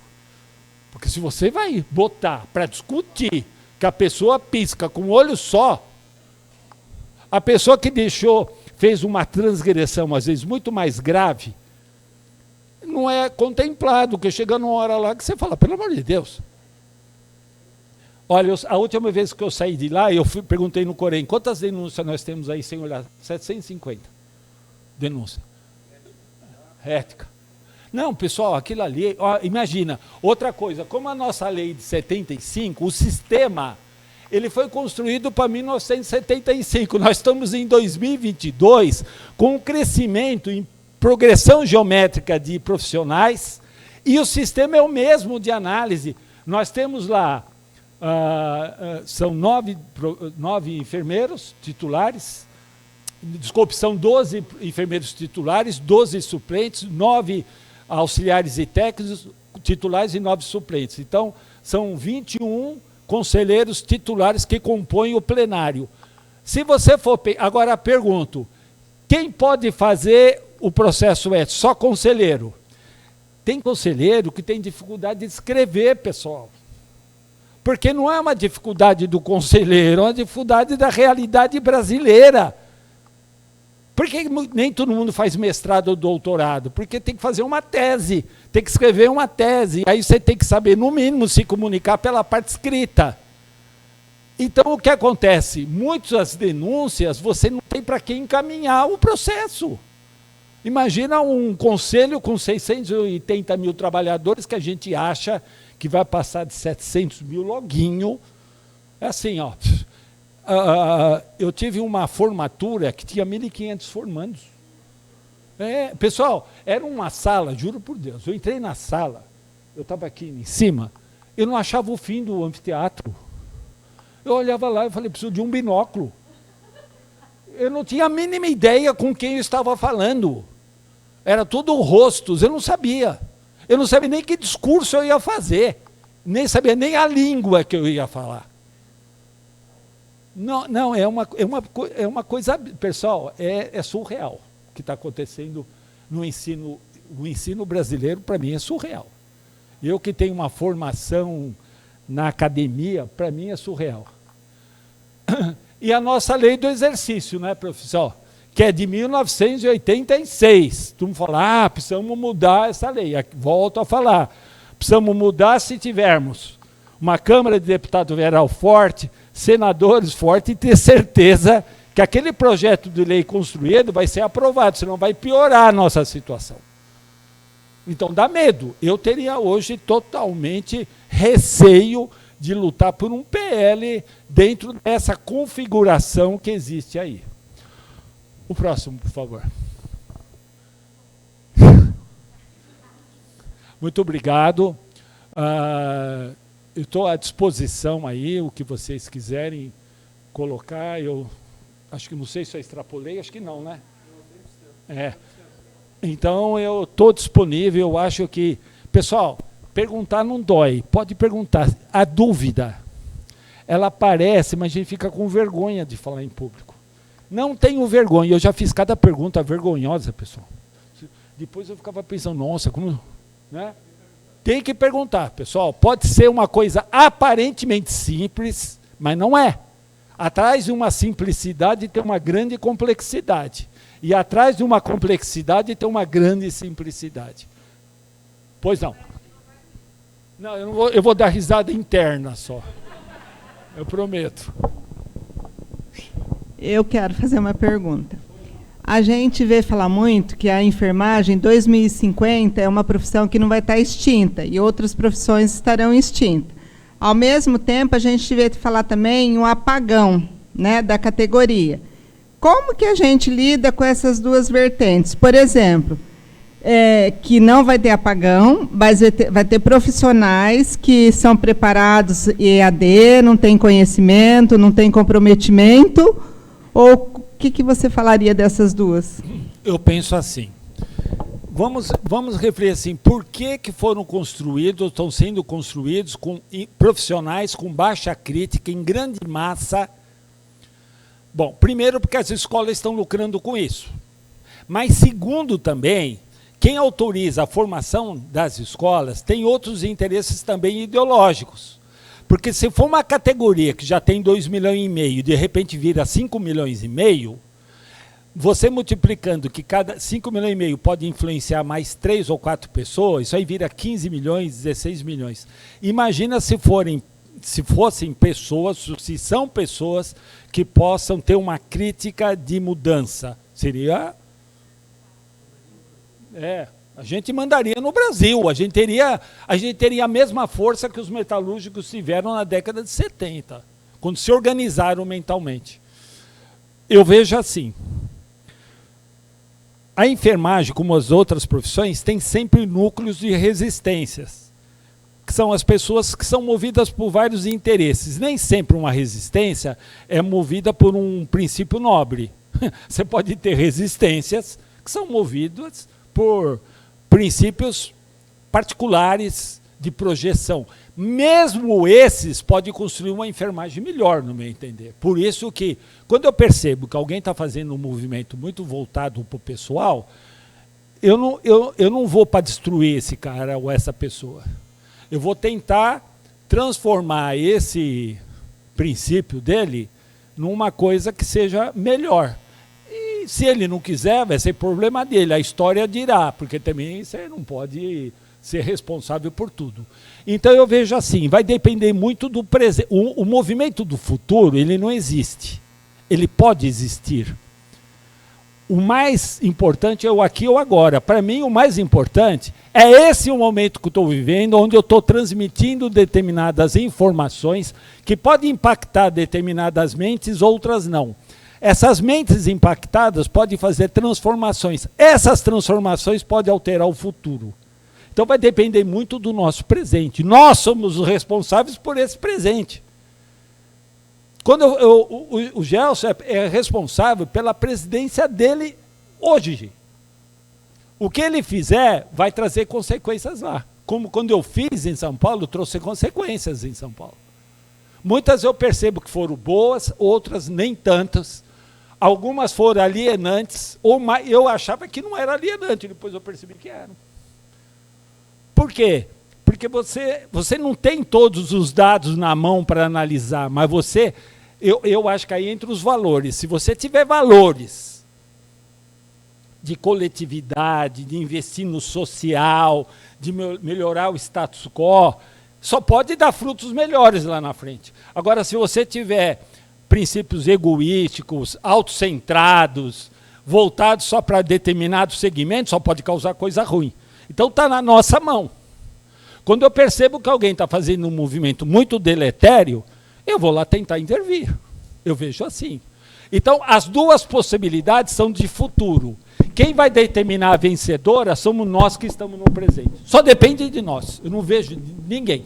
Porque se você vai botar para discutir que a pessoa pisca com um olho só, a pessoa que fez uma transgressão, às vezes, muito mais grave, não é contemplado, porque chega numa hora lá que você fala, pelo amor de Deus. Olha, a última vez que eu saí de lá, perguntei no Corém, quantas denúncias nós temos aí sem olhar? 750 denúncias. Ética. Não, pessoal, aquilo ali, imagina, outra coisa, como a nossa lei de 75, o sistema, ele foi construído para 1975, nós estamos em 2022, com um crescimento em progressão geométrica de profissionais, e o sistema é o mesmo de análise. Nós temos lá, são 9 enfermeiros titulares, desculpe, são 12 enfermeiros titulares, 12 suplentes, 9 auxiliares e técnicos titulares e 9 suplentes. Então, são 21 conselheiros titulares que compõem o plenário. Se você for... Agora, pergunto, quem pode fazer o processo ético? Só conselheiro. Tem conselheiro que tem dificuldade de escrever, pessoal. Porque não é uma dificuldade do conselheiro, é uma dificuldade da realidade brasileira. Por que nem todo mundo faz mestrado ou doutorado? Porque tem que fazer uma tese, tem que escrever uma tese. Aí você tem que saber, no mínimo, se comunicar pela parte escrita. Então, o que acontece? Muitas denúncias, você não tem para quem encaminhar o processo. Imagina um conselho com 680 mil trabalhadores que a gente acha que vai passar de 700 mil loguinho. É assim, ó. Eu tive uma formatura que tinha 1.500 formandos. Pessoal, era uma sala, juro por Deus, eu entrei na sala, eu estava aqui em cima, eu não achava o fim do anfiteatro. Eu olhava lá e falei, preciso de um binóculo. Eu não tinha a mínima ideia com quem eu estava falando. Era tudo rostos, eu não sabia. Eu não sabia nem que discurso eu ia fazer. Nem sabia nem a língua que eu ia falar. Não, é uma coisa, pessoal, é surreal o que está acontecendo no ensino. O ensino brasileiro, para mim, é surreal. Eu que tenho uma formação na academia, para mim é surreal. E a nossa lei do exercício, né, professor? Que é de 1986. Tu me fala, precisamos mudar essa lei. Volto a falar. Precisamos mudar se tivermos uma Câmara de Deputados federal forte, senadores fortes, e ter certeza que aquele projeto de lei construído vai ser aprovado, senão vai piorar a nossa situação. Então dá medo. Eu teria hoje totalmente receio de lutar por um PL dentro dessa configuração que existe aí. O próximo, por favor. Muito obrigado. Eu estou à disposição aí, o que vocês quiserem colocar. Eu acho que não sei se eu extrapolei, acho que não, né? Então, eu estou disponível, eu acho que... Pessoal, perguntar não dói, pode perguntar. A dúvida, ela aparece, mas a gente fica com vergonha de falar em público. Não tenho vergonha, eu já fiz cada pergunta vergonhosa, pessoal. Depois eu ficava pensando, nossa, como... Né? Tem que perguntar, pessoal. Pode ser uma coisa aparentemente simples, mas não é. Atrás de uma simplicidade tem uma grande complexidade. E atrás de uma complexidade tem uma grande simplicidade. Pois não. Não, eu vou dar risada interna só. Eu prometo. Eu quero fazer uma pergunta. A gente vê falar muito que a enfermagem, em 2050, é uma profissão que não vai estar extinta, e outras profissões estarão extintas. Ao mesmo tempo, a gente vê falar também em um apagão, né, da categoria. Como que a gente lida com essas duas vertentes? Por exemplo, que não vai ter apagão, mas vai ter profissionais que são preparados EAD, não tem conhecimento, não tem comprometimento, ou o que você falaria dessas duas? Eu penso assim, vamos refletir assim, por que foram construídos, estão sendo construídos com profissionais com baixa crítica, em grande massa? Bom, primeiro porque as escolas estão lucrando com isso, mas segundo também, quem autoriza a formação das escolas tem outros interesses também ideológicos. Porque se for uma categoria que já tem 2,5 milhões e de repente vira 5,5 milhões, você multiplicando que cada 5,5 milhões pode influenciar mais 3 ou 4 pessoas, isso aí vira 15 milhões, 16 milhões. Imagina se fossem pessoas, se são pessoas que possam ter uma crítica de mudança. Seria... a gente mandaria no Brasil, a gente teria a mesma força que os metalúrgicos tiveram na década de 70, quando se organizaram mentalmente. Eu vejo assim, a enfermagem, como as outras profissões, tem sempre núcleos de resistências, que são as pessoas que são movidas por vários interesses. Nem sempre uma resistência é movida por um princípio nobre. Você pode ter resistências que são movidas por princípios particulares de projeção. Mesmo esses podem construir uma enfermagem melhor, no meu entender. Por isso que, quando eu percebo que alguém está fazendo um movimento muito voltado para o pessoal, eu não vou para destruir esse cara ou essa pessoa. Eu vou tentar transformar esse princípio dele numa coisa que seja melhor. E se ele não quiser, vai ser problema dele, a história dirá, porque também você não pode ser responsável por tudo. Então eu vejo assim, vai depender muito do presente. O movimento do futuro, ele não existe. Ele pode existir. O mais importante é o aqui ou agora. Para mim, o mais importante é esse o momento que eu estou vivendo, onde eu estou transmitindo determinadas informações que podem impactar determinadas mentes, outras não. Essas mentes impactadas podem fazer transformações. Essas transformações podem alterar o futuro. Então vai depender muito do nosso presente. Nós somos os responsáveis por esse presente. Quando o Gelson é responsável pela presidência dele hoje. O que ele fizer vai trazer consequências lá. Como quando eu fiz em São Paulo, trouxe consequências em São Paulo. Muitas eu percebo que foram boas, outras nem tantas. Algumas foram alienantes, ou eu achava que não era alienante, depois eu percebi que eram. Por quê? Porque você não tem todos os dados na mão para analisar, mas eu acho que aí entra os valores. Se você tiver valores de coletividade, de investir no social, de melhorar o status quo, só pode dar frutos melhores lá na frente. Agora, se você tiver princípios egoísticos, autocentrados, voltados só para determinado segmento, só pode causar coisa ruim. Então está na nossa mão. Quando eu percebo que alguém está fazendo um movimento muito deletério, eu vou lá tentar intervir. Eu vejo assim. Então, as duas possibilidades são de futuro. Quem vai determinar a vencedora somos nós que estamos no presente. Só depende de nós. Eu não vejo ninguém.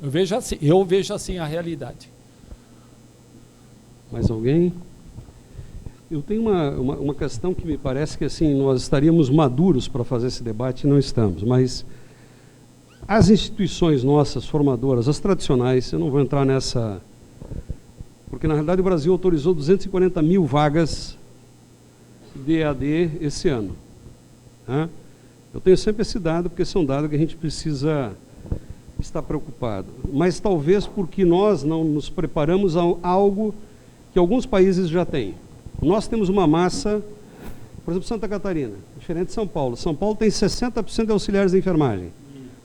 Eu vejo assim a realidade. Mais alguém? Eu tenho uma questão que me parece que assim, nós estaríamos maduros para fazer esse debate e não estamos, mas as instituições nossas, formadoras, as tradicionais, eu não vou entrar nessa, porque na realidade o Brasil autorizou 240 mil vagas de EAD esse ano. Né? Eu tenho sempre esse dado, porque esse é um dado que a gente precisa estar preocupado. Mas talvez porque nós não nos preparamos a algo que alguns países já têm. Nós temos uma massa, por exemplo, Santa Catarina, diferente de São Paulo. São Paulo tem 60% de auxiliares de enfermagem.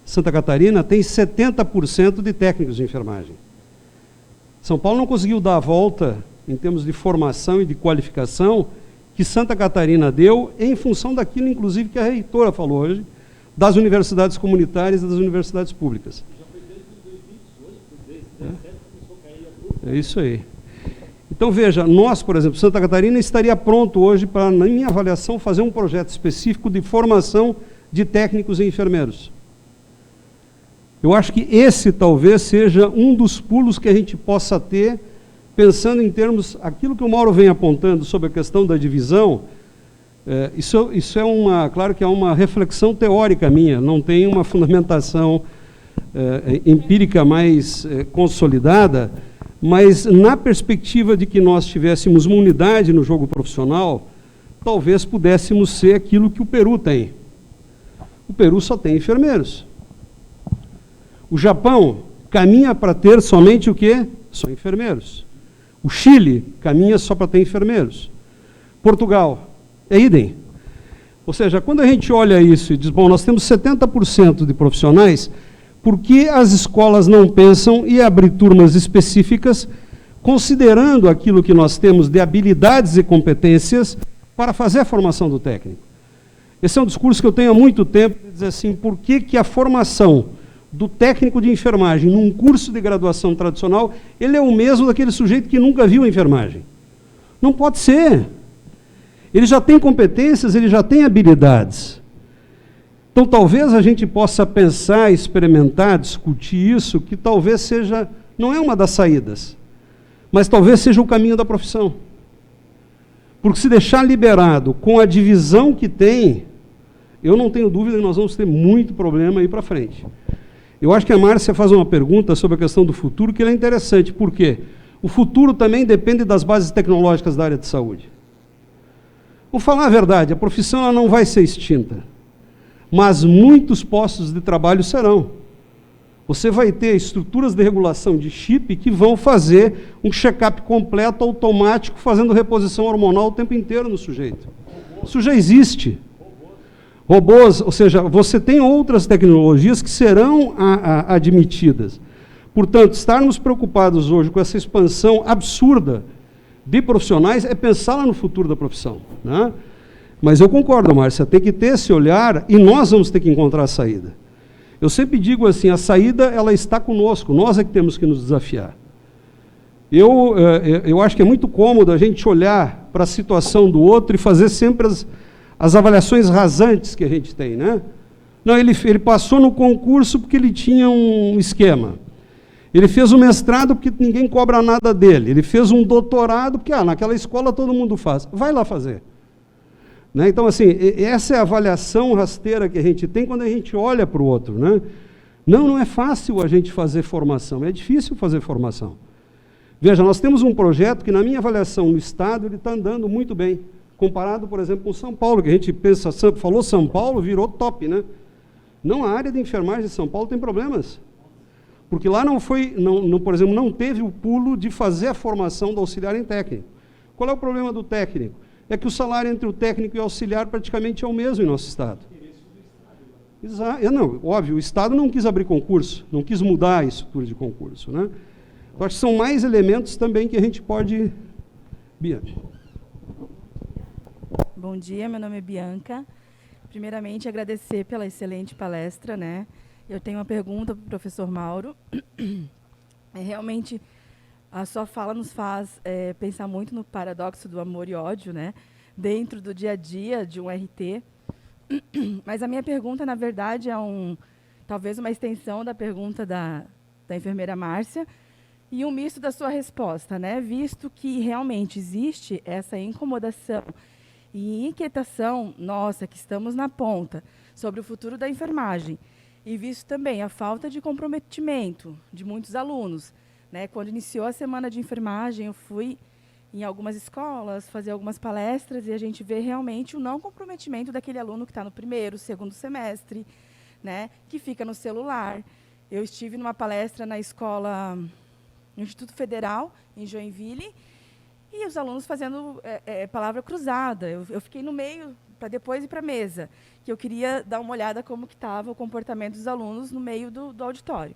Santa Catarina tem 70% de técnicos de enfermagem. São Paulo não conseguiu dar a volta, em termos de formação e de qualificação, que Santa Catarina deu, em função daquilo, inclusive, que a reitora falou hoje, das universidades comunitárias e das universidades públicas. Já foi desde 2018, começou a cair a... É isso aí. Então, veja, nós, por exemplo, Santa Catarina estaria pronto hoje para, na minha avaliação, fazer um projeto específico de formação de técnicos e enfermeiros. Eu acho que esse talvez seja um dos pulos que a gente possa ter, pensando em termos, aquilo que o Mauro vem apontando sobre a questão da divisão, isso é claro que é uma reflexão teórica minha, não tem uma fundamentação empírica mais consolidada, mas na perspectiva de que nós tivéssemos uma unidade no jogo profissional, talvez pudéssemos ser aquilo que o Peru tem. O Peru só tem enfermeiros. O Japão caminha para ter somente o quê? Só enfermeiros. O Chile caminha só para ter enfermeiros. Portugal, é idem. Ou seja, quando a gente olha isso e diz, bom, nós temos 70% de profissionais, por que as escolas não pensam em abrir turmas específicas, considerando aquilo que nós temos de habilidades e competências para fazer a formação do técnico? Esse é um discurso que eu tenho há muito tempo, de dizer assim, por que a formação do técnico de enfermagem num curso de graduação tradicional, ele é o mesmo daquele sujeito que nunca viu a enfermagem? Não pode ser. Ele já tem competências, ele já tem habilidades. Então, talvez a gente possa pensar, experimentar, discutir isso, que talvez seja, não é uma das saídas, mas talvez seja o caminho da profissão. Porque se deixar liberado com a divisão que tem, eu não tenho dúvida que nós vamos ter muito problema aí para frente. Eu acho que a Márcia faz uma pergunta sobre a questão do futuro, que ela é interessante. Por quê? O futuro também depende das bases tecnológicas da área de saúde. Vou falar a verdade, a profissão ela não vai ser extinta, mas muitos postos de trabalho serão. Você vai ter estruturas de regulação de chip que vão fazer um check-up completo, automático, fazendo reposição hormonal o tempo inteiro no sujeito. Isso já existe. Robôs, ou seja, você tem outras tecnologias que serão admitidas. Portanto, estarmos preocupados hoje com essa expansão absurda de profissionais é pensar lá no futuro da profissão, né? Mas eu concordo, Márcia, tem que ter esse olhar e nós vamos ter que encontrar a saída. Eu sempre digo assim, a saída ela está conosco, nós é que temos que nos desafiar. Eu acho que é muito cômodo a gente olhar para a situação do outro e fazer sempre as avaliações rasantes que a gente tem, né? Não, ele passou no concurso porque ele tinha um esquema. Ele fez o mestrado porque ninguém cobra nada dele. Ele fez um doutorado porque naquela escola todo mundo faz. Vai lá fazer. Né? Então, assim, essa é a avaliação rasteira que a gente tem quando a gente olha para o outro. Né? Não é fácil a gente fazer formação, é difícil fazer formação. Veja, nós temos um projeto que, na minha avaliação no Estado, ele está andando muito bem, comparado, por exemplo, com São Paulo, que a gente pensa, falou São Paulo, virou top, né? Não, a área de enfermagem de São Paulo tem problemas. Porque lá por exemplo, não teve o pulo de fazer a formação do auxiliar em técnico. Qual é o problema do técnico? É que o salário entre o técnico e o auxiliar praticamente é o mesmo em nosso Estado. Exato. Não, óbvio, o Estado não quis abrir concurso, não quis mudar a estrutura de concurso, né? Eu acho que são mais elementos também que a gente pode... Bia. Bom dia, meu nome é Bianca. Primeiramente, agradecer pela excelente palestra, né? Eu tenho uma pergunta para o professor Mauro. Realmente, a sua fala nos faz pensar muito no paradoxo do amor e ódio, né? Dentro do dia a dia de um RT. Mas a minha pergunta, na verdade, é talvez uma extensão da pergunta da enfermeira Márcia e um misto da sua resposta, né? Visto que realmente existe essa incomodação e inquietação nossa, que estamos na ponta, sobre o futuro da enfermagem, e visto também a falta de comprometimento de muitos alunos, né? Quando iniciou a semana de enfermagem, eu fui em algumas escolas fazer algumas palestras e a gente vê realmente o não comprometimento daquele aluno que está no primeiro, segundo semestre, né? Que fica no celular. Eu estive numa palestra na escola, no Instituto Federal, em Joinville, e os alunos fazendo palavra cruzada. Eu fiquei no meio, para depois ir para a mesa, que eu queria dar uma olhada como que estava o comportamento dos alunos no meio do auditório.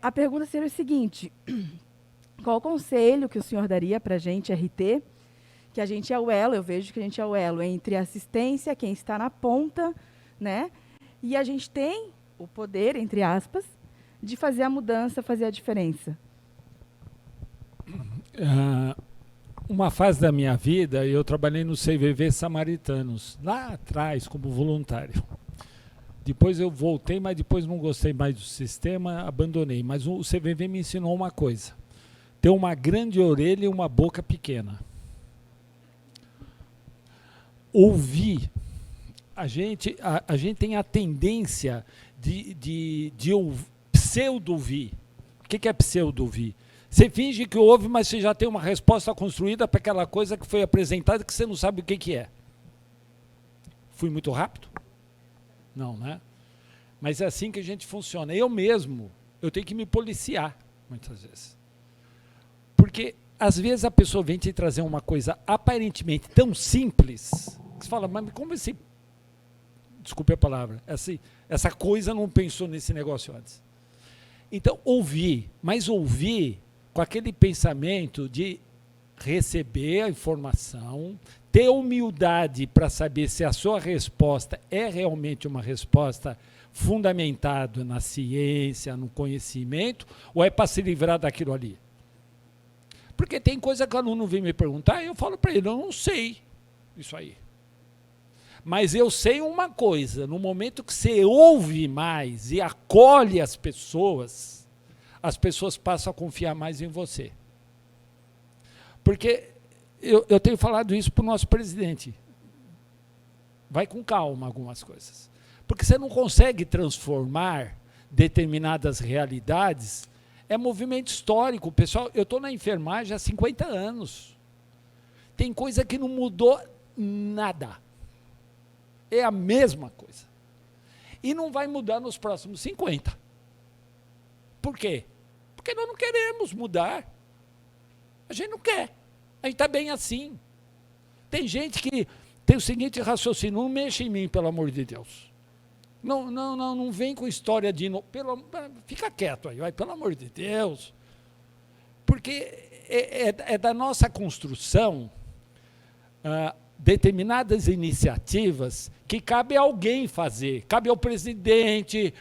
A pergunta seria o seguinte: qual o conselho que o senhor daria para a gente, RT, que a gente é o elo, eu vejo que a gente é o elo entre a assistência, quem está na ponta, né, e a gente tem o poder, entre aspas, de fazer a mudança, fazer a diferença? Uma fase da minha vida, eu trabalhei no CVV Samaritanos, lá atrás, como voluntário. Depois eu voltei, mas depois não gostei mais do sistema, abandonei. Mas o CVV me ensinou uma coisa: ter uma grande orelha e uma boca pequena. Ouvir. A gente tem a tendência de pseudo-ouvir. O que é pseudo-ouvir? Você finge que ouve, mas você já tem uma resposta construída para aquela coisa que foi apresentada que você não sabe o que é. Fui muito rápido? Não, né? Mas é assim que a gente funciona. Eu mesmo, eu tenho que me policiar, muitas vezes. Porque, às vezes, a pessoa vem te trazer uma coisa aparentemente tão simples, que você fala, mas como esse... Desculpe a palavra. Essa coisa não pensou nesse negócio antes. Então, ouvir, mas ouvir com aquele pensamento de receber a informação, ter humildade para saber se a sua resposta é realmente uma resposta fundamentada na ciência, no conhecimento, ou é para se livrar daquilo ali. Porque tem coisa que o aluno vem me perguntar e eu falo para ele, eu não sei isso aí. Mas eu sei uma coisa, no momento que você ouve mais e acolhe as pessoas passam a confiar mais em você. Porque eu tenho falado isso para o nosso presidente. Vai com calma algumas coisas. Porque você não consegue transformar determinadas realidades. É movimento histórico. Pessoal, eu estou na enfermagem há 50 anos. Tem coisa que não mudou nada. É a mesma coisa. E não vai mudar nos próximos 50. Por quê? Porque nós não queremos mudar. A gente não quer. A gente está bem assim. Tem gente que tem o seguinte raciocínio: não mexa em mim, pelo amor de Deus. Não vem com história de... fica quieto aí, vai, pelo amor de Deus. Porque é da nossa construção determinadas iniciativas que cabe a alguém fazer, cabe ao presidente.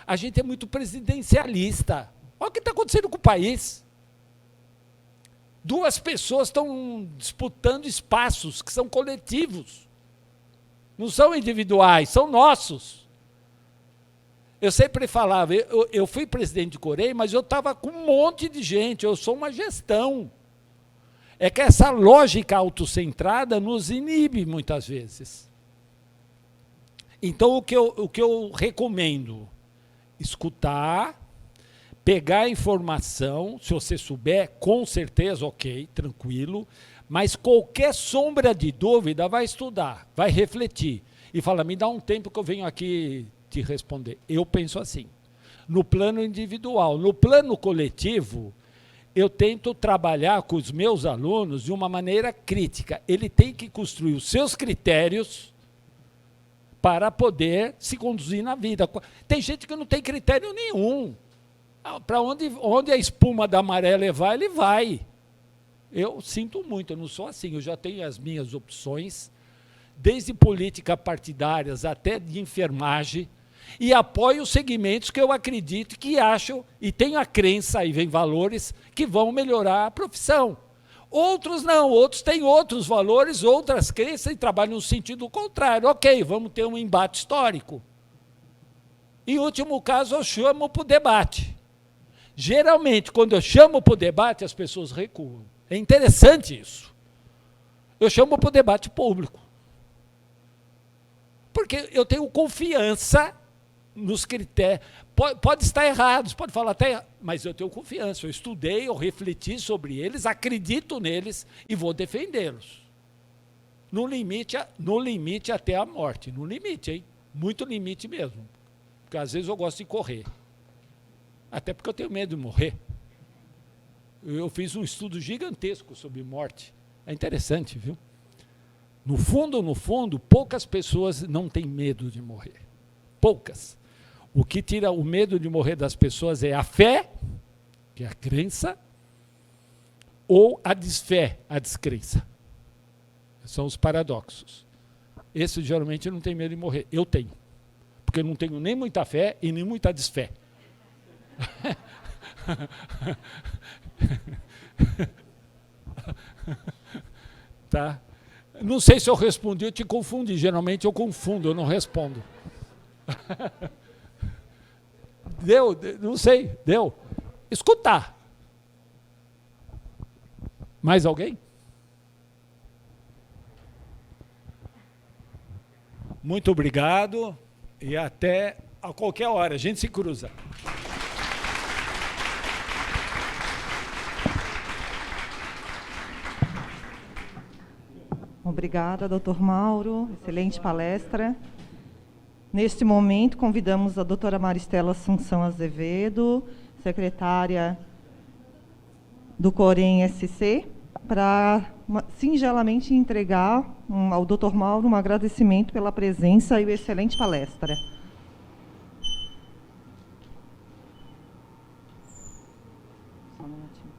A gente é muito presidencialista. Olha o que está acontecendo com o país. 2 pessoas estão disputando espaços que são coletivos. Não são individuais, são nossos. Eu sempre falava, eu fui presidente de Correio, mas eu estava com um monte de gente, eu sou uma gestão. É que essa lógica autocentrada nos inibe muitas vezes. Então, o que eu recomendo? Escutar, pegar a informação, se você souber, com certeza, ok, tranquilo, mas qualquer sombra de dúvida, vai estudar, vai refletir, e fala, me dá um tempo que eu venho aqui te responder. Eu penso assim, no plano individual. No plano coletivo, eu tento trabalhar com os meus alunos de uma maneira crítica. Ele tem que construir os seus critérios para poder se conduzir na vida. Tem gente que não tem critério nenhum. Para onde a espuma da maré levar, ele vai. Eu sinto muito, eu não sou assim. Eu já tenho as minhas opções, desde política partidárias até de enfermagem, e apoio os segmentos que eu acredito, que acham, e tenho a crença, aí vem valores, que vão melhorar a profissão. Outros não, outros têm outros valores, outras crenças, e trabalham no sentido contrário. Ok, vamos ter um embate histórico. Em último caso, eu chamo para o debate. Geralmente, quando eu chamo para o debate, as pessoas recuam. É interessante isso. Eu chamo para o debate público. Porque eu tenho confiança nos critérios. Pode estar errado, pode falar até errado, mas eu tenho confiança. Eu estudei, eu refleti sobre eles, acredito neles e vou defendê-los. No limite até a morte. No limite, hein? Muito limite mesmo. Porque às vezes eu gosto de correr. Até porque eu tenho medo de morrer. Eu fiz um estudo gigantesco sobre morte. É interessante, viu? No fundo, poucas pessoas não têm medo de morrer. Poucas. O que tira o medo de morrer das pessoas é a fé, que é a crença, ou a desfé, a descrença. São os paradoxos. Esse geralmente não tem medo de morrer. Eu tenho. Porque eu não tenho nem muita fé e nem muita desfé. Tá? Não sei se eu respondi, eu te confundi. Geralmente eu confundo, eu não respondo. Deu? Não sei, deu. Escutar. Mais alguém? Muito obrigado e até a qualquer hora. A gente se cruza. Obrigada, doutor Mauro. Excelente palestra. Neste momento, convidamos a doutora Maristela Assunção Azevedo, secretária do Corém SC, para singelamente entregar ao doutor Mauro um agradecimento pela presença e a excelente palestra. Só um minutinho.